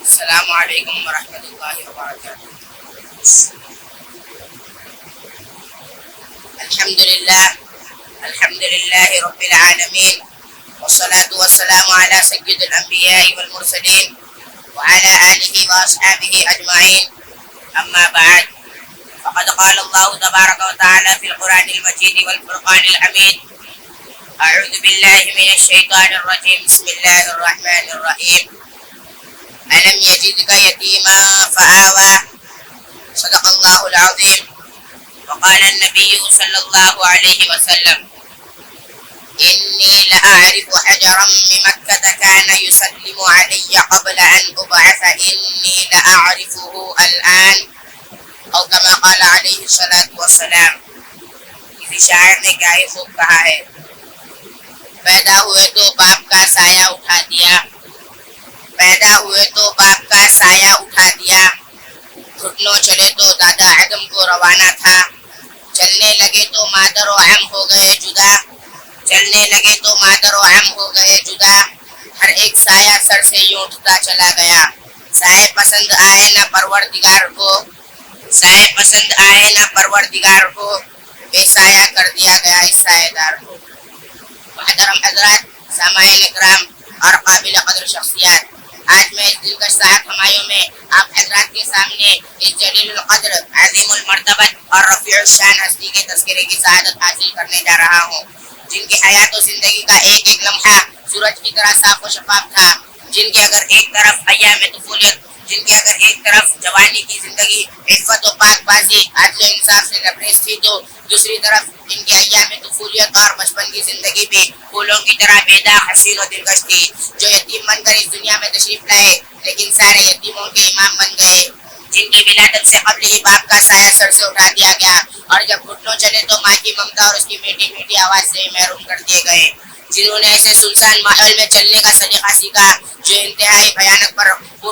السلام علیکم ورحمۃ اللہ وبرکاتہ۔ الحمد للہ رب العالمین، والصلاة والسلام على سید الانبیاء والمرسلین وعلى آلہ واصحابہ اجمعین، اما بعد، فقد قال اللہ تبارک وتعالی فی القرآن المجید والفرقان الحمید، اعوذ باللہ من الشیطان الرجیم، بسم اللہ الرحمن الرحیم۔ ألم يجدك يتيما فآوى صدق الله العظيم. وقال النبي صلى الله عليه وسلم إني لأعرف حجرا بمكة كان يسلم علي قبل أن أبعث إني لأعرفه الآن أو كما قال عليه الصلاة والسلام. کسی شاعر نے کیا ہی خوب کہا ہے، پیدا ہوئے تو باپ کا سایہ اٹھا دیا، پیدا ہوئے تو باپ کا سایہ اٹھا دیا، گھٹنوں چلے تو دادا آدم کو روانہ تھا، چلنے لگے تو مادر و عم ہو گئے جدا، چلنے لگے تو مادر و عم ہو گئے جدا، ہر ایک سایہ سر سے یوں اٹھتا چلا گیا، سائے پسند آئے نہ پروردگار کو، سائے پسند آئے نہ پروردگار کو، بے سایہ کر دیا گیا اس سایہ دار کو۔ محترم حضرات، سامعین اکرام اور قابل قدر شخصیات، آج میں اس دلکش ساعت ہمایوں میں آپ حضرات کے سامنے اس جلیل القدر، عظیم المرتبت اور رفیع الشان ہستی کے تذکرے کی سعادت حاصل کرنے جا رہا ہوں، جن کی حیات و زندگی کا ایک ایک لمحہ سورج کی طرح صاف و شفاف تھا، جن کے اگر ایک طرف ایام طفولیت، جن کے اگر ایک طرف جوانی کی زندگی عفت و پاک بازی عدل و انصاف سے لبریز تھی، تو دوسری طرف ان کے ایام طفولیت اور بچپن کی زندگی بھی پھولوں کی طرح بیداغ، حسین و دلکش تھی، جو یتیم بن کر اس دنیا میں تشریف لائے لیکن سارے یتیموں کے امام بن گئے، جن کی ولادت سے قبل ہی باپ کا سایہ سر سے اٹھا دیا گیا اور جب گھٹنوں چلے تو ماں کی ممتا اور اس کی میٹھی میٹھی آواز سے محروم کر دیے گئے، جنہوں نے ایسے سنسان ماحول میں چلنے کا سلیقہ سیکھا جو انتہائی بھیانک پر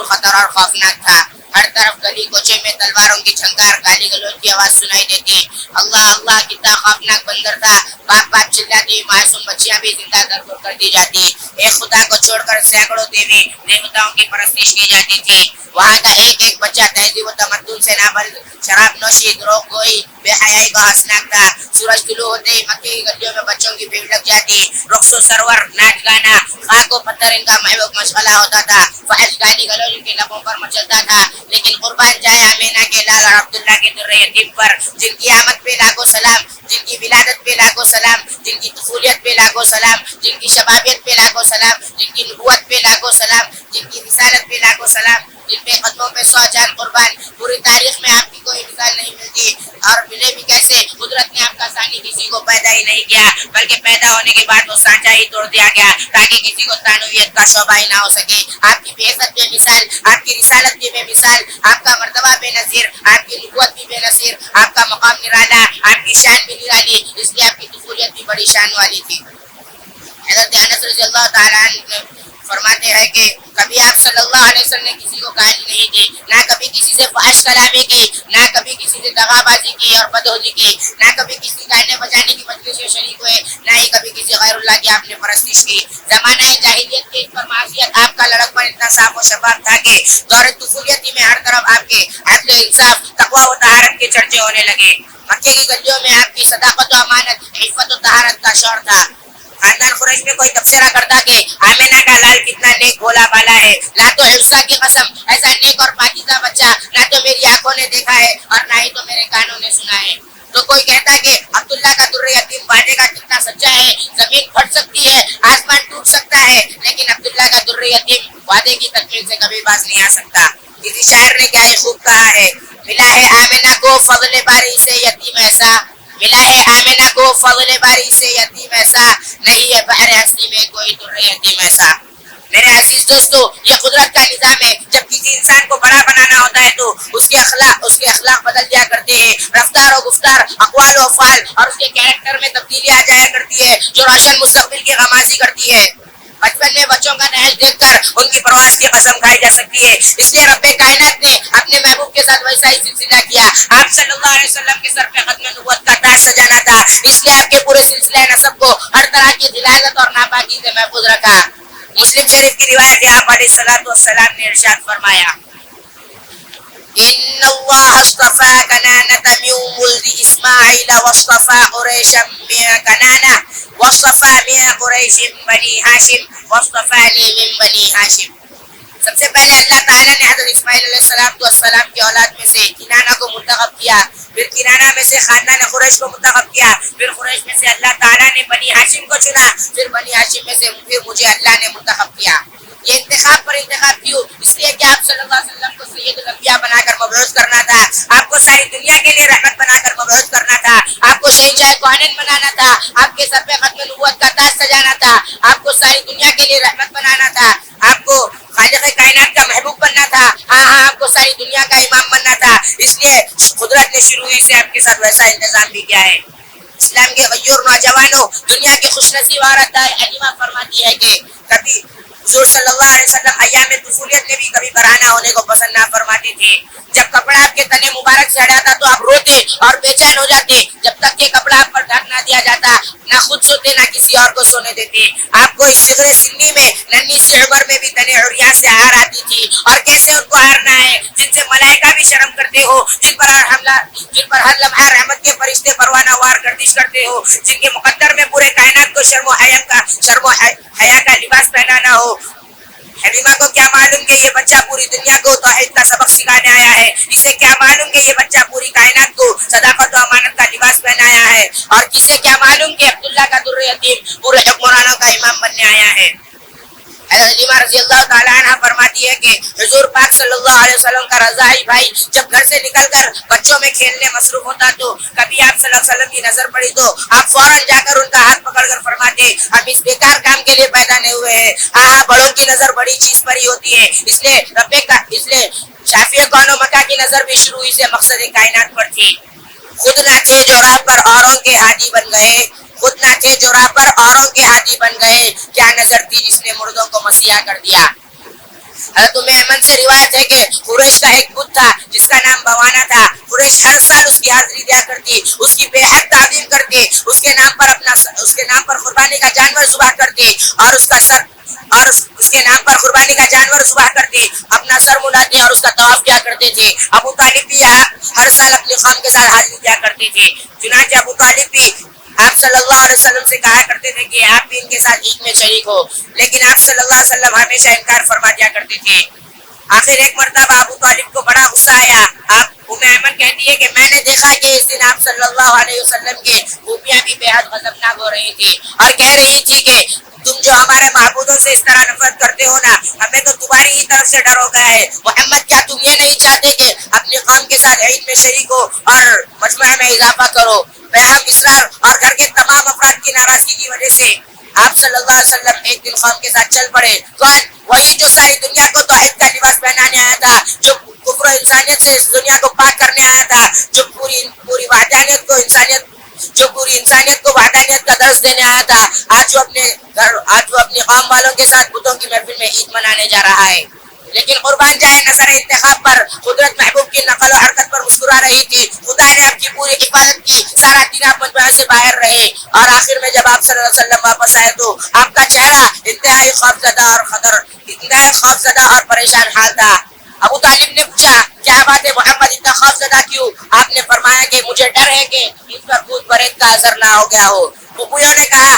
خطر اور خوفناک تھا۔ ہر طرف گلی کوچے میں تلواروں کی چھنکار، گالی گلوچ کی آواز سنائی دیتی، اللہ اللہ کتنا خوفناک بندر تھا، باپ باپ چلاتی، معصوم بچیاں بھی زندہ درگور کر دی جاتی، ایک خدا کو چھوڑ کر سینکڑوں دیوی دیوتاؤں کی پرستش کی جاتی تھی، وہاں کا ایک ایک بچہ تہذیب و تمدن سے نابلد، شراب نوشی، دروغ گوئی، بے حیائی کا ہنسناک تھا۔ سورج طلوع ہوتے ہی مکے کی گلیوں میں بچوں کی بھیڑ لگ جاتی، رقص و سرور، ناچ گانا، خاک و پتھر ان کا محبوب مشغلہ ہوتا تھا، فحش گالی گلوچ ان کے لبوں پر مچلتا تھا، لیکن قربان جائے آمینہ کے لال اور عبداللہ کے در یتیم پر، جن کی آمد پہ لاکھوں سلام، جن کی ولادت پہ لاکھوں سلام، جن کی طفولیت پہ لاکھوں سلام، جن کی شبابیت پہ لاکھوں سلام، جن کی نبوت پہ لاکھوں سلام، جن کی رسالت پہ لاکھوں سلام، جن پہ قدموں پہ 100 جان قربان۔ پوری تاریخ میں آپ کی کوئی مثال نہیں ملتی، اور ملے بھی کیسے؟ قدرت نے آپ کا ثانی کسی کو پیدا ہی نہیں کیا، بلکہ پیدا ہونے کے بعد وہ سانچہ ہی توڑ دیا گیا تاکہ کسی کو تانویت کا شعبہ ہی نہ ہو سکے۔ آپ کی بعثت بے مثال، آپ کی رسالت بھی بے مثال، آپ کا مرتبہ بے نظیر، آپ کی نبوت بھی بے نظیر، آپ کا مقام نرالا، آپ کی شان بھی نرالی، اس لیے آپ کی طفولیت بھی بڑی شان والی تھی۔ حضرت انس رضی اللہ تعالیٰ عنہ فرماتے ہیں کہ کبھی آپ صلی اللہ علیہ وسلم نے کسی کو گالی نہیں دی، نہ کبھی کسی سے فحش کلامی کی، نہ کبھی کسی سے دغا بازی کی اور بدہضمی کی، نہ کبھی کسی گانے بجانے کی مجلس میں شریک ہوئے، نہ ہی کبھی کسی غیر اللہ کی آپ نے پرستش کی۔ زمانہ جاہلیت کے اس پر معصیت آپ کا لڑکپن اتنا صاف و شفاف تھا کہ دور طفولیتی میں ہر طرف آپ کے عدل و انصاف، تقویٰ و طہارت کے چرچے ہونے لگے۔ مکے کی گلیوں میں آپ کی صداقت و امانت، عفت و طہارت کا شور تھا۔ خاندان قریش میں کوئی تبصرہ کرتا کہ آمینہ کا لال کتنا نیک بھولا بالا ہے، لات و عزا کی قسم ایسا نیک اور پاکیزہ بچہ نہ تو میری آنکھوں نے دیکھا ہے اور نہ ہی تو میرے کانوں نے سنا ہے۔ تو کوئی کہتا کہ عبداللہ کا در یتیم وعدے کا کتنا سچا ہے، زمین پھٹ سکتی ہے، آسمان ٹوٹ سکتا ہے، لیکن عبداللہ کا در یتیم وعدے کی تکمیل سے کبھی باز نہیں آ سکتا۔ کسی شاعر نے کیا ہی خوب کہا ہے، ملا ہے آمینہ کو فضل باری سے یتیم ایسا، ملا ہے آمینہ کو فضل باری سے یتیم ایسا، نہیں ہے بحر ہستی میں کوئی در یتیم ایسا۔ میرے عزیز دوستو، یہ قدرت کا نظام ہے، جب کسی انسان کو بڑا بنانا ہوتا ہے تو اس کے اخلاق بدل جایا کرتے ہیں، رفتار و گفتار، اقوال و افعال اور اس کے کیریکٹر میں تبدیلی آ جایا کرتی ہے جو روشن مستقبل کی غمازی کرتی ہے۔ بچپن میں بچوں کا نہج دیکھ کر ان کی پرواز کی قسم کھائی جا سکتی ہے، اس لیے رب کائنات نے اپنے محبوب کے ساتھ ویسا ہی سلسلہ کیا۔ آپ صلی اللہ علیہ وسلم کے سر پہ ختم نبوت کا تاج سجانا تھا، اس لیے آپ کے پورے سلسلہ نسب کو ہر طرح کی غلاظت اور ناپاکی سے محفوظ رکھا۔ مسلم شریف کی روایت ہے، آپ علیہ الصلوۃ والسلام نے ارشاد فرمایا، ان اللہ اصطفى کنانة من ولد اسماعیل واصطفى قریشا من کنانہ واصطفى من قریش بنی ہاشم واصطفانی من بنی ہاشم۔ سب سے پہلے اللہ تعالیٰ نے حضرت اسماعیل علیہ السلام کی اولاد میں سے کنانہ کو منتخب کیا، پھر کنانہ میں سے خاندان قریش کو منتخب کیا، پھر قریش میں سے اللہ تعالیٰ نے بنی ہاشم کو چنا، پھر بنی ہاشم میں سے پھر مجھے اللہ نے منتخب کیا۔ یہ انتخاب پر انتخاب کیوں؟ اس لیے کہ آپ صلی اللہ علیہ وسلم کو سید الانبیاء بنا کر مبعوث کرنا تھا، آپ کو ساری دنیا کے لیے رحمت بنا کر مبعوث کرنا تھا، آپ کو شہنشاہ کونین بنانا تھا، آپ کے سر پہ ختم نبوت کا تاج سجانا تھا، آپ کو ساری دنیا کے لیے رحمت بنانا تھا، آپ کو خالق کائنات کا محبوب بننا تھا، ہاں آپ کو ساری دنیا کا امام بننا تھا. اس لیے قدرت نے شروع ہی سے آپ کے ساتھ ویسا انتظام بھی کیا ہے. اسلام کے غیور نوجوانوں، دنیا کی خوش نصیب عورت علیمہ فرماتی ہے کہ کبھی حضور صلی اللہ علیہ وسلم ایام طفولیت میں بھی کبھی برہنہ ہونے کو پسند نہ فرماتے تھے. جب کپڑا آپ کے تنے مبارک سے ہٹاتا تو آپ روتے اور بے چین ہو جاتے. جب تک یہ کپڑا آپ پر ڈھک نہ دیا جاتا، نہ خود سوتے نہ کسی اور کو سونے دیتے. آپ کو اس صغر سنی میں، ننھی سی عمر میں بھی تنے عریا سے ہار آتی تھی، اور کیسے ان کو ہارنا ہے جن سے ملائکہ بھی شرم کرتے ہو، جن پر ہر لمحہ رحمت کے فرشتے پروانہ وار گردش کرتے ہو، جن کے مقدر میں پورے کائنات کو شرم و حیا کا لباس پہنانا ہو. حلیمہ کو کیا معلوم کہ یہ بچہ پوری دنیا کو توحید کا سبق سکھانے آیا ہے، اسے کیا معلوم کہ یہ بچہ پوری کائنات کو صداقت و امانت کا لباس پہنایا ہے، اور کسے کیا معلوم کہ عبداللہ کا در یتیم پورے حکمرانوں کا امام بننے آیا ہے. حضرت حلیمہ رضی اللہ تعالیٰ عنہ فرماتی ہے کہ حضور پاک صلی اللہ علیہ وسلم کا رضاعی بھائی جب گھر سے نکل کر بچوں میں کھیلنے مصروف ہوتا تو کبھی آپ صلی اللہ علیہ وسلم کی نظر پڑی تو آپ فوراً جا کر ان کا ہاتھ پکڑ کر فرماتے ہم اس بیکار کام کے لیے پیدا نہیں ہوئے ہیں. ہاں بڑوں کی نظر بڑی چیز پر ہی ہوتی ہے، اس لیے شافی کون و مکہ کی نظر بھی شروع ہی سے مقصد کائنات پر تھی. خود نہ تھے جو راہ پر اوروں کے ہادی بن گئے، خود نہ تھے جو راہ پر اوروں کے ہادی بن گئے، کیا نظر تھی جس نے مردوں کو مسیحا کر دیا. حضرت ام ایمن سے روایت ہے کہ قریش کا ایک بت تھا جس کا نام بوانا تھا. قریش ہر سال اس کی حاضری دیا کرتی، اس کی بے حد تعظیم کرتی، اس کے نام پر قربانی کا جانور ذبح کرتی، اور اس کے نام پر قربانی کا جانور ذبح کرتی، اپنا سر مڑاتے اور اس کا طواف کیا کرتے تھے. ابو طالب بھی ہر سال اپنی قوم کے ساتھ حاضری دیا کرتے تھے. چنانچہ ابو طالب بھی آپ صلی اللہ علیہ وسلم سے کہا کرتے تھے کہ آپ بھی ان کے ساتھ عید میں شریک ہو، لیکن آپ صلی اللہ علیہ وسلم ہمیشہ انکار فرما دیا کرتے تھے. آخر ایک مرتبہ ابو طالب کو بڑا غصہ آیا. ام ایمن کہتی ہے کہ میں نے دیکھا کہ اس دن آپ صلی اللہ علیہ وسلم کے پھوپھیاں بھی بے حد غضبناک ہو رہی تھی اور کہہ رہی تھی کہ تم جو ہمارے معبودوں سے اس طرح نفرت کرتے ہو نا، ہمیں تو تمہاری ہی طرف سے ڈر ہو گیا ہے. محمد کیا تم یہ نہیں چاہتے کہ اپنی قوم کے ساتھ عید میں شریک ہو اور مجمع میں اضافہ کرو؟ بہم اسرار اور گھر کے تمام افراد کی ناراضگی کی وجہ سے آپ صلی اللہ علیہ وسلم ایک دن قوم کے ساتھ چل پڑے. کون؟ وہی جو ساری دنیا کو توحید کا لباس پہنانے آیا تھا، جو کفر و انسانیت سے اس دنیا کو پاک کرنے آیا تھا، جو پوری وحدانیت کو وحدانیت کا درس دینے آیا تھا. آج وہ اپنی قوم والوں کے ساتھ بتوں کی محفل میں عید منانے جا رہا ہے. لیکن قربان جائے نظر انتخاب پر، قدرت محبوب کی نقل و حرکت پر مسکرا رہی تھی. خدا نے آپ کی پوری حفاظت کی، سارا دن آپ مجمع سے باہر رہے، اور آخر میں جب آپ صلی اللہ علیہ وسلم واپس آئے تو آپ کا چہرہ انتہائی خوفزدہ اور پریشان حال تھا. ابو طالب نے پوچھا کیا بات ہے محمد، اتنا خوفزدہ کیوں؟ آپ نے فرمایا کہ مجھے ڈر ہے کہ اس پر بھوت پریت کا اثر نہ ہو گیا ہو. پھوپھیوں نے کہا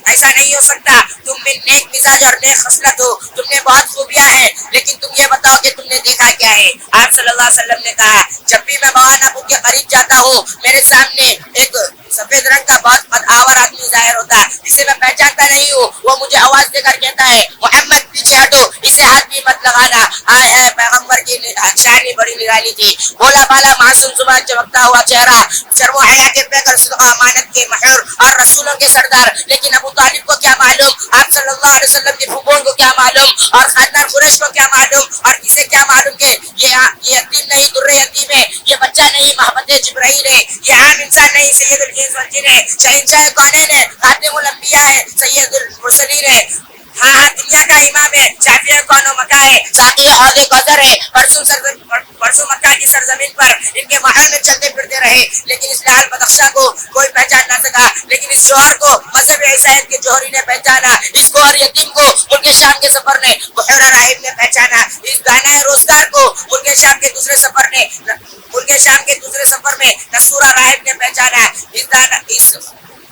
ایسا نہیں ہو سکتا، تم میں نیک مزاج اور نیک خصلت ہو، تم نے بہت خوبیاں ہیں، لیکن تم یہ بتاؤ کہ تم نے دیکھا کیا ہے؟ آپ صلی اللہ علیہ وسلم نے کہا جب بھی میں بوانا بت کے قریب جاتا ہوں میرے سامنے ایک سفید رنگ کا بہت قدآور آدمی ظاہر ہوتا ہے جسے میں پہچانتا نہیں ہوں. وہ مجھے آواز دے کر کہتا ہے محمد پیچھے ہٹو، اسے ہاتھ بھی مت لگانا. آئے ہے پیغمبر کی شانی بڑی نرالی تھی، بولا بالا معصوم زبان چمکتا ہوا چہرہ، شرم و حیا کے بغیر صدق و امانت کے محور اور رسولوں کے سردار. لیکن ابو طالب کو کیا معلوم، آپ صلی اللہ علیہ وسلم کے پھوپھوں کو کیا معلوم، اور خاندان قریش کو کیا معلوم، اور کسے کیا معلوم کہ یہ یتیم نہیں در یتیم ہے، یہ بچہ نہیں محمد جبرائیل ہے، یہ عام انسان نہیں سید الانس والجن ہے، شہنشاہ کونین ہے، خاتم الانبیاء ہے، سید المرسلین ہے، ہاں دنیا کا امام ہے، شافع کون و مکہ ہے، ساقی حوض کوثر ہے. پرسوں مکہ کی سرزمین پر ان کے محل میں چلتے پھرتے رہے، لیکن اس لال بدخشاں کو کوئی پہچان نہ سکا. لیکن اس جوہر کو مذہب عیسائیت کے جوہری نے پہچانا، اس کو اور یتیم کو ملک شام کے سفر نے بحیرہ راہب نے پہچانا، اس دانائے روزگار کو ملک شام کے دوسرے سفر میں نصورہ راہب نے پہچانا، اس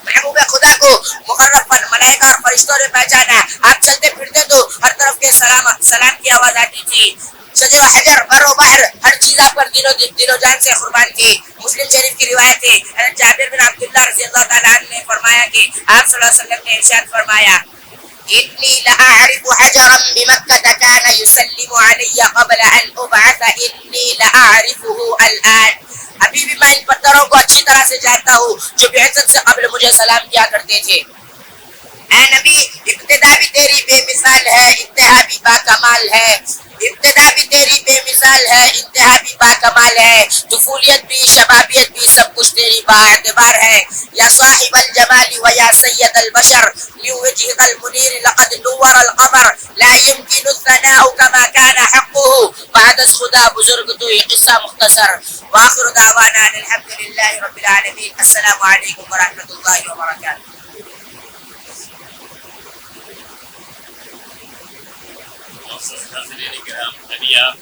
محبوب خدا کو مقرب ملائکہ اور فرشتوں نے پہچانا. آپ چلتے پھرتے تو ہر طرف کے سلام کی آواز آتی تھی. شجر و حجر، بر و بحر، ہر چیز آپ پر دل و جان سے قربان تھی. مسلم شریف کی روایت ہے، حضرت جابر بن عبداللہ رضی اللہ تعالیٰ عنہ نے فرمایا کہ آپ صلی اللہ علیہ وسلم نے ارشاد فرمایا إني لأعرف حجرا بمكة كان يسلم علي قبل أن أبعث إني لأعرفه الآن. ابھی بھی میں ان پتھروں کو اچھی طرح سے جانتا ہوں جو بعثت سے قبل مجھے سلام کیا کرتے تھے. اے نبی ابتدا بھی تیری بے مثال ہے انتہا بھی با کمال ہے. ابتدا بھی تیری بے مثال ہے انتہا بھی با کمال ہے. طفولیت بھی شبابیت بھی سب کچھ تیری با اعتبار ہے. یا صاحب الجمال و یا سید البشر لوجهك المنیر لقد نور القمر لا يمكن الثناء كما كان حقه. بعد از خدا بزرگ تو یہ قصہ مختصر. واخر دعوانا ان الحمد للہ رب العالمین. السلام علیکم ورحمۃ اللہ وبرکاتہ. حاضرین کرام، ابھی آپ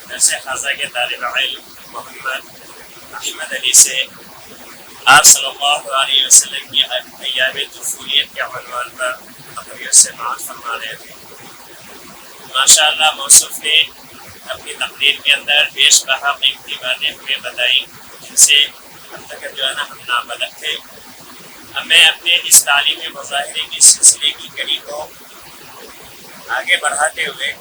درس خاصہ کے طالب علم محمد احمد علی سے آپ صلی اللہ علیہ وسلم کی ایام طفولیت کے عنوان پر تقریر سماعت فرما رہے تھے. ماشاء اللہ موصوف نے اپنی تقریر کے اندر بیش بہا قیمتی باتیں ہمیں بتائی جن سے اب تک جو ہے نا ہم نابلد تھے. اب میں اپنے اس تعلیمی مظاہرے کی سلسلے کی کڑی کو آگے بڑھاتے ہوئے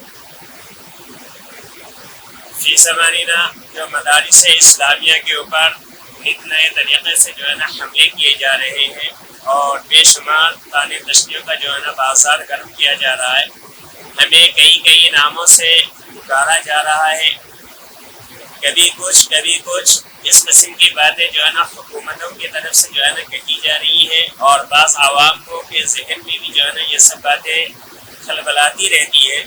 فی زمانہ جو مدارس اسلامیہ کے اوپر نت نئے طریقے سے جو ہے نا حملے کیے جا رہے ہیں اور بے شمار طعن تشنیع کا جو ہے نا بازار گرم کیا جا رہا ہے. ہمیں کئی ناموں سے پکارا جا رہا ہے. کبھی کچھ اس قسم کی باتیں جو ہے نا حکومتوں کی طرف سے جو ہے نا کہی جا رہی ہیں اور بعض عوام کو کے ذہن میں بھی جو ہے نا یہ سب باتیں خلبلاتی رہتی ہے.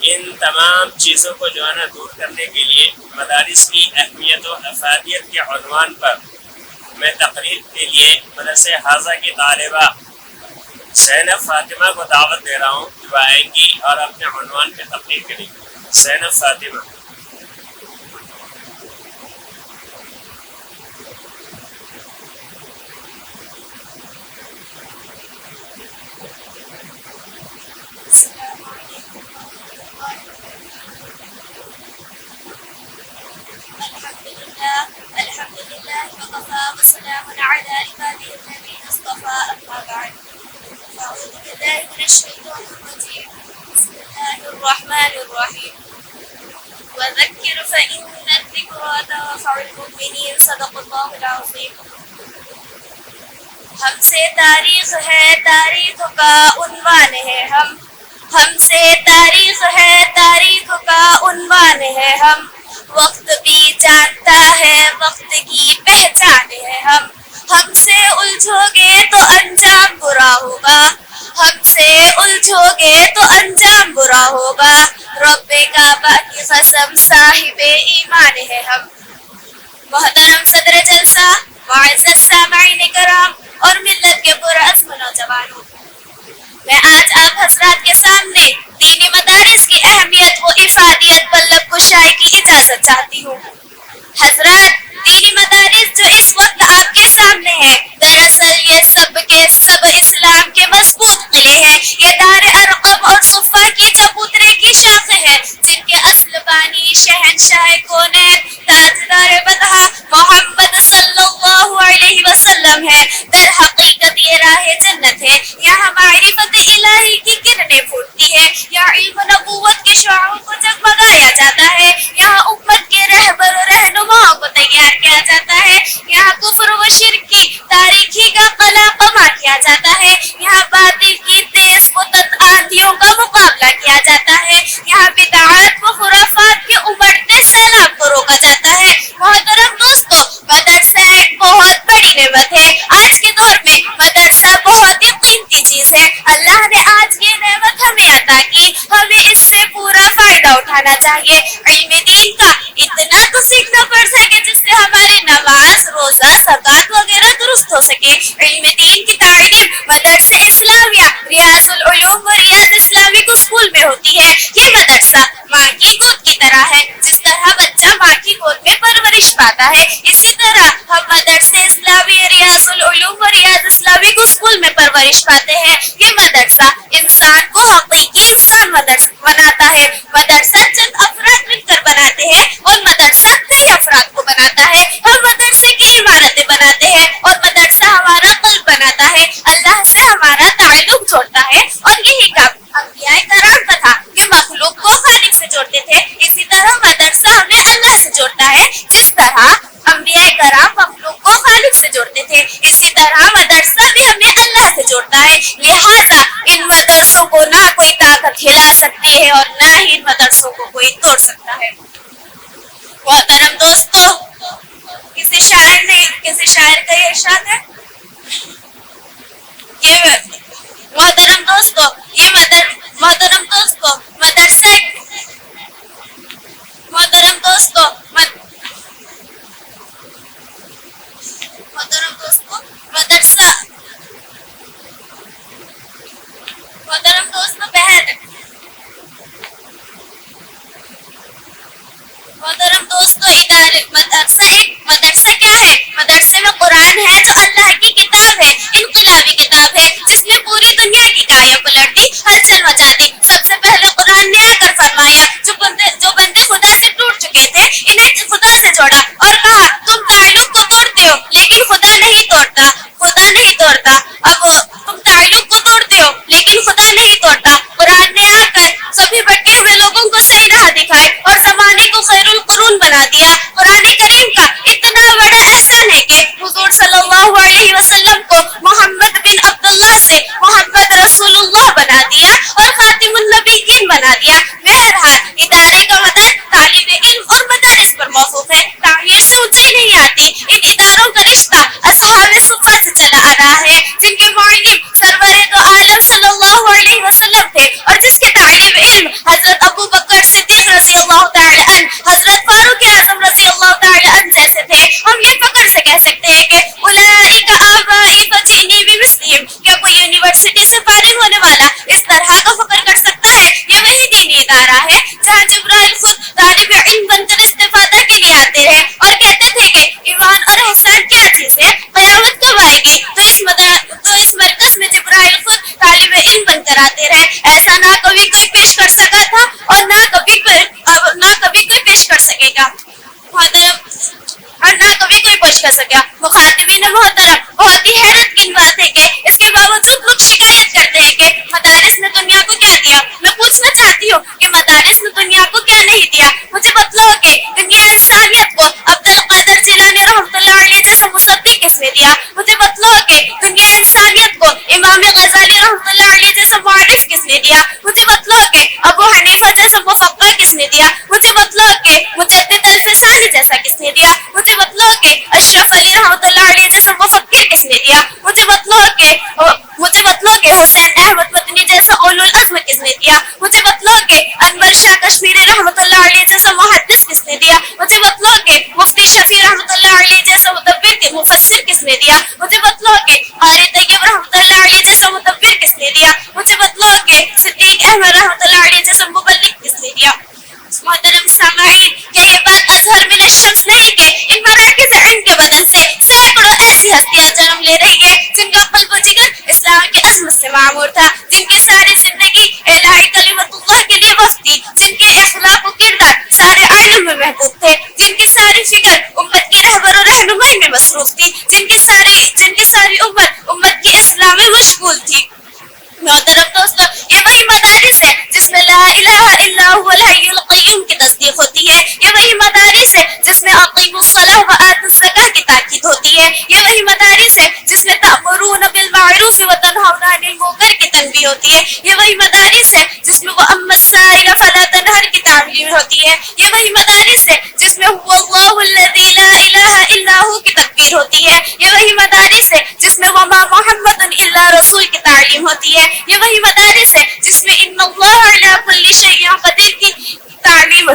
ان تمام چیزوں کو جو ہے نا دور کرنے کے لیے مدارس کی اہمیت و افادیت کے عنوان پر میں تقریر کے لیے مدرسہ حاضہ کی طالبہ زینب فاطمہ کو دعوت دے رہا ہوں کہ وہ آئیں گی اور اپنے عنوان پہ تقریر کریں گی. زینب فاطمہ. الحمد لله وكفى وسلام على عباده الذين اصطفى. أما بعد فأعوذ بالله من الشيطان الرجيم. بسم الله الرحمن الرحيم. وذكر فإن الذكرى تنفع المؤمنين. صدق الله العظيم. ہم سے تاریخ ہے تاریخ کا عنوان ہے ہم سے تاریخ ہے تاریخ کا عنوان ہے وقت بھی جانتا ہے وقت کی پہچان ہے ہم سے الجھو گے تو انجام برا ہوگا. ہم سے الجھو گے تو انجام برا ہوگا. رب کعبہ کی قسم صاحب ایمان ہے ہم. محترم صدر جلسہ، معزز سامعین کرام اور ملت کے پرعزم نوجوانوں، میں آج آپ حضرات کے سامنے دینی مدارس کی اہمیت و افادیت پر لب کشائی کی اجازت چاہتی ہوں. حضرات، دینی مدارس جو اس وقت آپ کے سامنے ہیں، دراصل یہ سب کے سب اسلام کے مضبوط قلعے ہیں. یہ دار ارقم اور صفا کی چبوترے کی شاخیں ہیں جن کے اصل بانی شہنشاہ کونین تاجدار بدہا محمد صلی اللہ علیہ وسلم ہے. در حقیقت یہ راہ جنت ہے. یہاں معرفت الہی کی کرنیں پھوٹتی ہے. یہاں علم نبوت کے شعاعوں کو جگمگایا جاتا ہے. یہاں امت کے رہبر و رہنماؤں کو تیار کیا جاتا ہے. یہاں کفر و شرک کی تاریخی کا قلع قما کیا جاتا ہے. یہاں باطل کی تیز و تند آندھیوں کا مقابلہ کیا جاتا ہے. یہاں بدعات و خرافات کے ابھرتے سیلاب کو روکا جاتا ہے. محترم دوستو، مدرسہ ایک بہت بڑی نعمت ہے. آج کے دور میں مدرسہ بہت ہی قیمتی چیز ہے. اللہ نے آج یہ نعمت ہمیں عطا کی، ہمیں اس سے پورا فائدہ اٹھانا چاہیے. علم دین کا اتنا تو سیکھنا پڑ سکے جس سے ہماری نماز، روزہ، زکوٰۃ وغیرہ درست ہو سکے. علم دین کی تعلیم مدرسہ اسلامیہ ریاض العلوم و ریاض اسلامک اسکول میں ہوتی ہے. یہ مدرسہ ماں کی گود کی طرح ہے. جس طرح بچہ ماں کی گود میں پرورش پاتا ہے، اسی طرح ہم مدرسہ اسلامی ریاض العلوم و ریاض اسلامک اسکول میں پرورش پاتے ہیں. یہ مدرسہ انسان کو حقیقی انسان بناتا ہے. مدرسہ چند افراد مل کر بناتے ہیں اور مدرسہ کئی افراد کو بناتا ہے. ہم مدرسے کی عمارتیں بناتے ہیں اور مدرسہ ہمارا قلب بناتا ہے. اللہ سے ہمارا تعلق جوڑتا ہے اور یہی کام محترم دوستو، کسی شاعر کا یہ ارشاد ہے، محترم دوستو مدرسہ مدرسہ کیا ہے؟ مدرسے میں قرآن ہے جو اللہ کی کتاب ہے، انقلابی کتاب ہے، جس نے پوری دنیا کی کایا پلٹ دی، ہلچل مچا دی۔ سب سے پہلے قرآن نے آ کر فرمایا جو بندے خدا سے ٹوٹ چکے تھے انہیں خدا سے جوڑا اور کہا تم تعلق کو توڑتے ہو لیکن خدا نہیں توڑتا۔ اب تم تعلق کو توڑتے ہو لیکن خدا نہیں توڑتا۔ قرآن نے آ کر سبھی بھٹکے ہوئے لوگوں کو صحیح راہ دکھائے اور زمانے کو خیر القرون بنا دیا۔ قرآن کریم کا اتنا بڑا احسان ہے کہ حضور صلی اللہ علیہ وسلم کو محمد بن عبداللہ سے محمد رسول اللہ بنا دیا اور خاتم النبیین بنا دیا۔ بہرحال ادارے کا مدد طالب علم اور مدارس پر موقوف ہے، تعمیر سے اونچائی نہیں آتی۔ ان اداروں کا رشتہ اصحاب صفہ سے چلا آ رہا ہے، جن کے معلم سرور دو عالم صلی اللہ علیہ وسلم تھے اور جس کے طالب علم حضرت ابو بکر صدیق رضی اللہ تعالی عنہ، حضرت فاروق اعظم رضی اللہ تعالی عنہ جیسے تھے۔ ہم یہ فخر سے کہہ سکتے ہیں کہ اولئک آبائی فجئنی بمثلہم، کیا کوئی یونیورسٹی سے فارغ ہونے والا اس طرح کا فخر کر سکتا ہے؟ یہ وہی دینی ادارہ ہے جہاں جبرائیل خود طالب علم بن کر استفادہ کے لیے آتے رہے اور کہتے تھے کہ ایمان اور احسان کیا چیز ہے، قیامت کب آئے گی؟ تو اس مرکز میں جبرائیل خود طالب علم بن کر آتے رہے۔ ایسا نہ کبھی کوئی پیش کر سکا تھا اور نہ کبھی کوئی پیش کر سکے گا مخاطبین محترم، بہت ہی حیرت کی بات ہے کہ اس کے باوجود لوگ شکایت کرتے ہیں کہ مدارس نے دنیا کو کیا دیا۔ میں پوچھنا چاہتی ہوں کہ مدارس نے دنیا کو کیا نہیں دیا؟ مجھے بتلاؤ کہ دنیا انسانیت کو عبد القادر جیلانی رحمۃ اللہ علیہ جیسا مصدق کس نے دیا؟ مجھے بتلاؤ کہ دنیا انسانیت کو امام غزالی رحمۃ اللہ علیہ جیسا معرف کس نے دیا؟ مجھے بتلاؤ کہ ابو حنیفہ جیسا مفقہ کس نے دیا؟ مجھے بتلاؤ کہ مجدد الفسانی جیسا کس نے دیا؟ مجھے بتلاؤ کہ اشرف علی رحمۃ اللہ علیہ جیسا مفکر کس نے دیا؟ مجھے بتلاؤ کہ حسین احمد مدنی جیسا اولو العزم کس نے دیا؟ مجھے بتلاؤ کہ انور شاہ کشمیری رحمۃ اللہ علیہ جیسا محدث کس نے دیا؟ مجھے بتلاؤ کہ مفتی شفیع رحمۃ اللہ علیہ جیسا مفسر کس نے دیا؟ مجھے بتلاؤ کہ قاری طیب رحمۃ اللہ علیہ جیسا مدبر کس نے دیا؟ مجھے بتلاؤ کہ صدیق احمد رحمۃ اللہ علیہ جیسا مبلغ کس نے دیا؟ محترم سامعین، کیا یہ بات اظہر من الشمس نہیں کہ ان مراکز علم کے بدن سے سینکڑوں ایسی ہستیاں جنم لے رہی ہیں جن کا قلب و جگر اسلام کے عظمت سے معمور تھا، جن کی ساری زندگی الہی کلمت اللہ کے لیے وقف تھی، جن کے اخلاق و کردار سارے عالم میں محبوب تھے، جن کی ساری فکر امت کی رہبر و رہنمائی میں مصروف تھی، جن کی ساری امت کی اصلاح میں مشغول تھی۔ محترم دوستو، یہ وہی مدارس ہے جس میں لا الہ الا هو الحی القیوم کی تصدیق ہوتی ہے، یہ وہی مدارس ہے جس میں اقیموا الصلاۃ وآتوا الزکاۃ کی تاکید ہوتی ہے، یہ وہی مدارس ہے جس میں تأمرون بالمعروف وتنہون عن المنکر کی تنبیہ ہوتی ہے، یہ وہی مدارس ہے جس میں واما السائل فلا تنہر کی تعلیم ہوتی ہے، یہ وہی مدارس ہے جس میں هو اللہ الذی لا الہ الا هو کی تکبیر ہوتی ہے، یہ وہی مدارس ہے جس میں وما محمد الا رسول کی تعلیم ہوتی ہے، یہ وہی مدارس ہے جس میں ان اللہ علی کل شیء قدیر کی تعلیم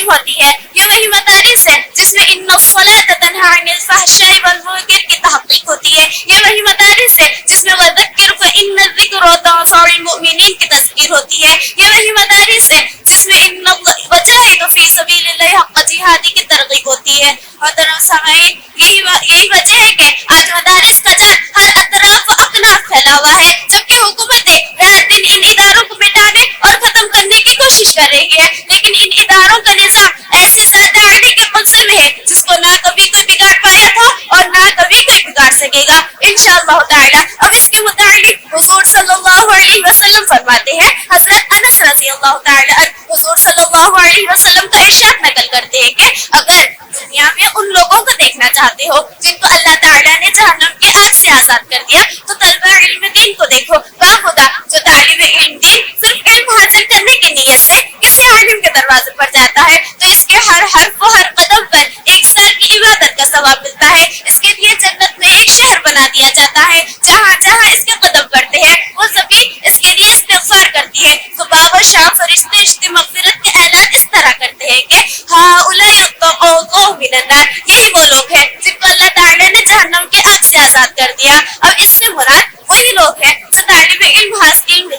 ہوتی ہے، یہ وہی مدارس ہے جس میں ان الصلاۃ تنہی عن الفحشاء والمنکر کی تحقیق ہوتی ہے، یہ وہی مدارس ہے جس میں وذکر فإن الذکر تنفع المؤمنین کی تذکیر ہوتی ہے، یہ وہی مدارس ہے جس میں ان وجاہدوا فی سبیل اللہ حق جہاد کی ترغیب ہوتی ہے۔ محترم سامعین، یہی وجہ ہے کہ آج مدارس کا جال ہر اطراف و اکناف پھیلا ہوا ہے، جبکہ حکومتیں رات دن ان اداروں کو مٹانے اور ختم کرنے کی کوشش کر رہی ہے، لیکن ان اداروں کا نظام ایسے زیادہ آنے کے منزل میں ہے جس کو نہ کبھی کوئی بگاڑ پایا تھا اور نہ کبھی کوئی بگاڑ سکے گا انشاءاللہ تعالی۔ اب اس کے متعلق حضور صلی اللہ علیہ وسلم فرماتے ہیں، حضرت انس رضی اللہ تعالی عنہ حضور صلی اللہ علیہ وسلم کا ارشاد نقل کرتے ہیں کہ اگر دنیا میں ان لوگوں کو دیکھنا چاہتے ہو جن کو اللہ تعالیٰ نے دیا جاتا ہے. جہاں جہاں اس کے قدم پڑتے ہیں وہ سبھی اس کے لیے استغفار کرتی ہے. صبح و شام فرشتے اشتے مغفرت کے اعلان اس طرح کرتے ہیں کہ من النار, یہی وہ لوگ ہیں جن کو اللہ تعالیٰ نے جہنم کے آگ سے آزاد کر دیا. اب اس سے مراد وہی لوگ ہیں جو طالب علم حاصل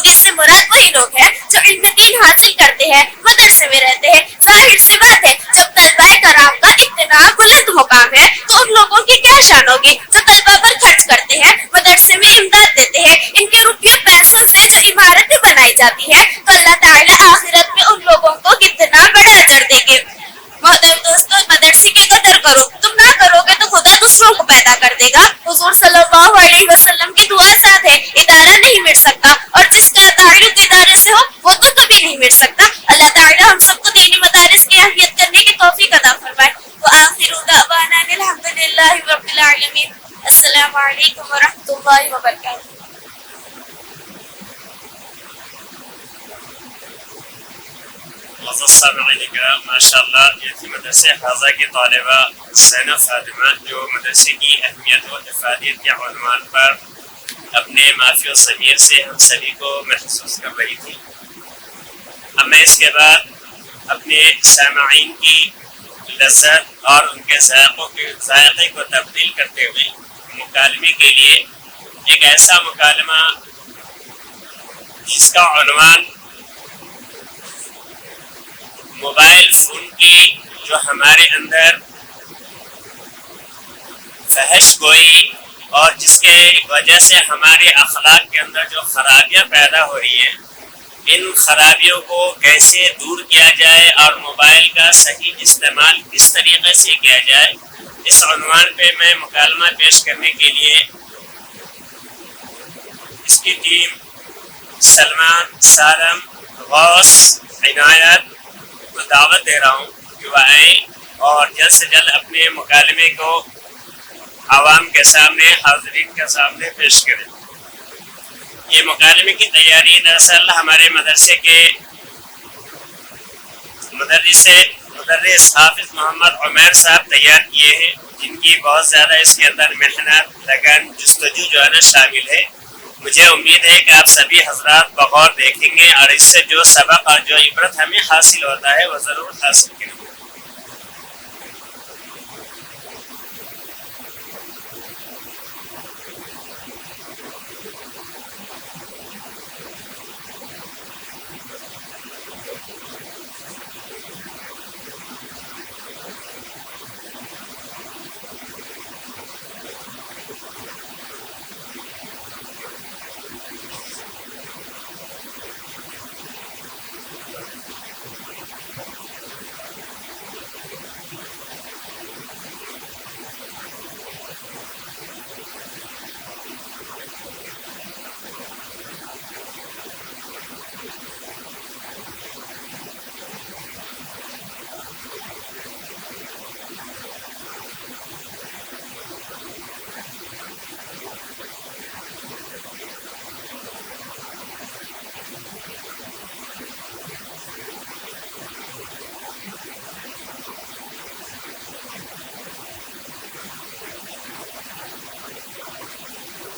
اس سے مراد وہی لوگ ہیں جو علم دین حاصل کرتے ہیں, مدرسے میں رہتے ہیں. ظاہر سی بات ہے جب طلبہ کرام کا اتنا بلند مقام ہے تو ان لوگوں کی کیا شان ہوگی جو طلبہ پر خرچ کرتے ہیں, مدرسے میں امداد دیتے ہیں. ان کے روپیے پیسوں سے جو عمارتیں بنائی جاتی ہیں تو اللہ تعالیٰ آخرت میں ان لوگوں کو کتنا بڑا اجر دیں گے. محترم دوستو, مدرسے کی قدر کرو, تم نہ کرو گے تو خدا دوسروں کو پیدا کر دے گا. حضور صلی اللہ علیہ وسلم کی دعا ساتھ ہے, ادارہ نہیں مٹ سکتا اور جس کا تعلق ادارے سے ہو وہ تو کبھی نہیں مٹ سکتا. اللہ تعالیٰ ہم سب کو دینی مدارس کی اہمیت کرنے کی توفیق عطا فرمائے. وآخر دعوانا الحمدللہ رب العالمین. السلام علیکم ورحمۃ اللہ وبرکاتہ. معزز سامعین کرام, ماشاء اللہ یہ تھی مدرسے حاضہ کی طالبہ زینب فاطمہ جو مدرسے کی اہمیت و افادیت کے عنوان پر اپنے مافی و ضمیر سے ہم سبھی کو محسوس کر رہی تھی. اب میں اس کے بعد اپنے سامعین کی لذت اور ان کے ذائقے کو تبدیل کرتے ہوئے مکالمے کے لیے ایک ایسا مکالمہ جس کا عنوان موبائل فون کی جو ہمارے اندر فحش گوئی اور جس کے وجہ سے ہمارے اخلاق کے اندر جو خرابیاں پیدا ہو رہی ہیں, ان خرابیوں کو کیسے دور کیا جائے اور موبائل کا صحیح استعمال کس طریقے سے کیا جائے, اس عنوان پہ میں مکالمہ پیش کرنے کے لیے اس کی ٹیم سلمان, سالم, غوث, عنایت کو دعوت دے رہا ہوں کہ وہ آئیں اور جلد سے جلد اپنے مکالمے کو عوام کے سامنے, حاضرین کے سامنے پیش کریں. یہ مکالمے کی تیاری دراصل ہمارے مدرسے کے مدرس حافظ محمد عمیر صاحب تیار کیے ہیں, جن کی بہت زیادہ اس کے اندر محنت, لگن, جستجو جو ہے نا شامل ہے. مجھے امید ہے کہ آپ سبھی حضرات بغور دیکھیں گے اور اس سے جو سبق اور جو عبرت ہمیں حاصل ہوتا ہے وہ ضرور حاصل کریں گے.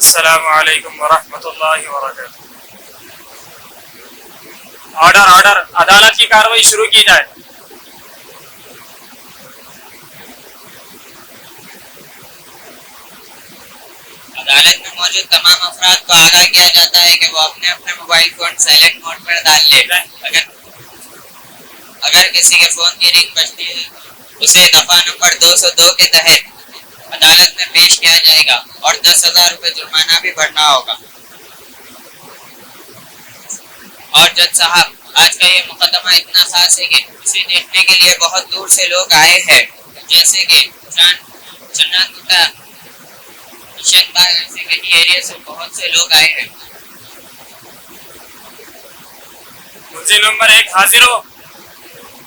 السلام علیکم ورحمۃ اللہ وبرکاتہ. آرڈر, عدالت کی کارروائی شروع کی جائے. عدالت میں موجود تمام افراد کو آگاہ کیا جاتا ہے کہ وہ اپنے اپنے موبائل فون سائلنٹ موڈ پر ڈال لے. اگر کسی کے فون کی رنگ بجتی ہے اسے دفعہ نمبر 202 کے تحت عدالت میں پیش کیا جائے گا اور 10,000 روپے جرمانہ بھی بھرنا ہوگا. اور جج صاحب, آج کا یہ مقدمہ اتنا خاص ہے کہ اسے دیکھنے کے لیے بہت دور سے لوگ آئے ہیں, جیسے کہ چنا کوٹا, کشن باغ, ایسے کئی ایریا سے بہت سے لوگ آئے ہیں. ملزم نمبر 1 حاضر ہو.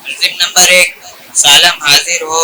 ملزم نمبر 1 سالم حاضر ہو.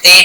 3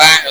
5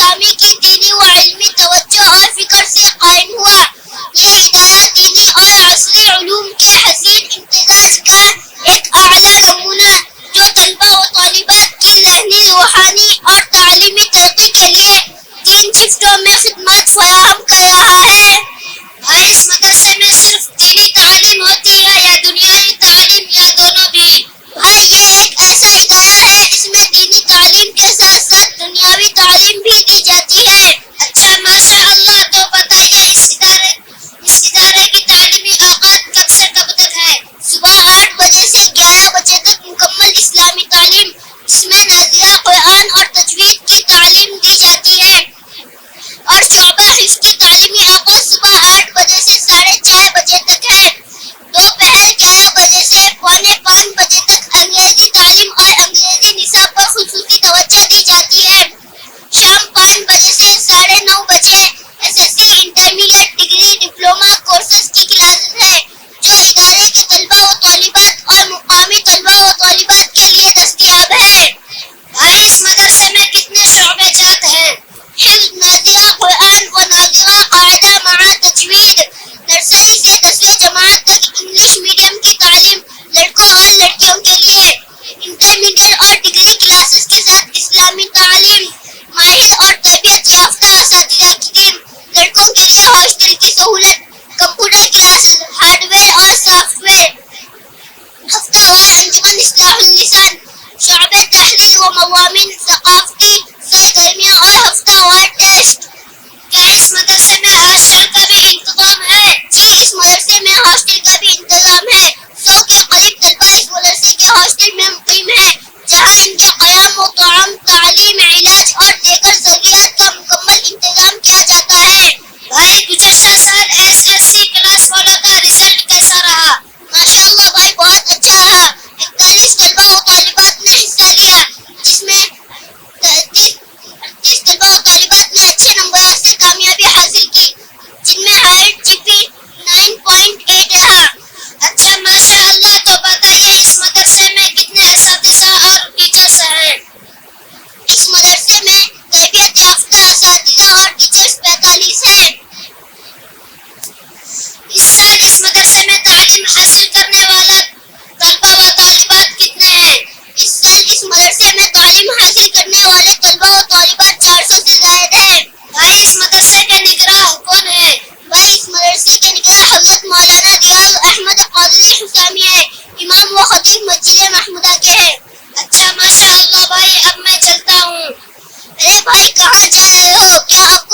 اسلامی کی دینی و علمی توجہ اور فکر سے قائم ہوا. یہ ادارہ دینی اور عصری علوم کے حسین امتزاج کا ایک اعلیٰ نمونہ جو طلبہ و طالبات کی ذہنی، روحانی اور تعلیمی ترقی کے لیے 3 شفٹوں میں خدمات فراہم کر رہا ہے. بھائی اس مدرسے میں صرف دینی تعلیم ہوتی ہے یا دنیاوی تعلیم یا دونوں بھی؟ بھائی یہ ایک ایسا ادارہ ہے جس میں دینی تعلیم کے ساتھ ساتھ دنیاوی تعلیم بھی دی جاتی ہے. اچھا ماشاء اللہ، تو بتائیے اس ادارے کی تعلیمی اوقات کب سے کب تک ہے؟ صبح 8 بجے سے 11 بجے تک مکمل اسلامی تعلیم، اس میں نازلہ قرآن اور تجوید کی تعلیم دی جاتی ہے. اور شعبہ حفظ کی تعلیمی اوقات صبح 8 بجے سے 4:30 بجے تک ہے. دوپہر 11 بجے سے 4:45 بجے تک انگریزی تعلیم اور انگریزی نصاب پر خصوصی توجہ دی جاتی ہے. شام 5 بجے سے 9:30 بجے SSC intermediate degree diploma courses کی کلاسز ہے جو ادارے کے طلبہ و طالبات اور مقامی طلبہ و طالبات کے لیے دستیاب ہے. بھائی اس مدرسے میں کتنے شعبے جات ہیں؟ حفظ، نازلہ قرآن و نازلہ قاعدہ مع تجوید، نرسری سے 10ویں جماعت تک انگلش میڈیم کی تعلیم لڑکوں اور لڑکیوں کے لیے، انٹرمیڈیٹ اور ڈگری کلاسز کے ساتھ اسلامی تعلیم، ماہر اور تربیت یافتہ اساتذہ کی ٹیم، لڑکوں کے لیے ہاسٹل کی سہولت، کمپیوٹر کلاسز، ہارڈ ویئر اور سافٹ ویئر، ہفتہ وار انجمن اصلاح اللسان، شعبہ تحریر و مضامین، ثقافتی سرگرمیاں اور ہفتہ وار ٹیسٹ. کیا اس مدرسے میں ہاسٹل کا بھی انتظام ہے؟ جی اس مدرسے میں ہاسٹل کا بھی انتظام ہے. 100 کے قریب طلبہ اس مدرسے کے ہاسٹل میں مقیم ہیں جہاں ان کے قیام و طعام، تعلیم، علاج اور دیگر ضروریات کا مکمل انتظام کیا جاتا ہے. بھائی گزشتہ سال SSC کلاس 12 کا رزلٹ کیسا رہا؟ ماشاء اللہ بھائی بہت اچھا رہا. 41 طلبہ و طالبات نے حصہ لیا جس میں 38 طلبہ و طالبات نے اچھے نمبرات سے کامیابی حاصل کی جن میں ہائر GP 9.8 رہا. اچھا ماشاء اللہ، تو بتائیے اس مدرسے میں کتنے اساتذہ اور ٹیچرز ہیں؟ اس مدرسے میں تربیت یافتہ اساتذہ اور ٹیچرز 45 ہیں. اس سال اس مدرسے میں تعلیم حاصل کرنے والا طلبہ و طالبات کتنے ہیں؟ اس سال اس مدرسے میں تعلیم حاصل کرنے والے طلبہ و طالبات 400 سے زائد ہیں. بھائی اس مدرسے کے نگراں کون ہے؟ بھائی اس مدرسے کے نگراں حضرت مولانا ریاض احمد قادری حسامی ہے، امام و خطیب مسجد محمودہ کے ہیں. اچھا ماشاء اللہ بھائی، اب میں چلتا ہوں. ارے بھائی کہاں جا رہے ہو؟ کیا اب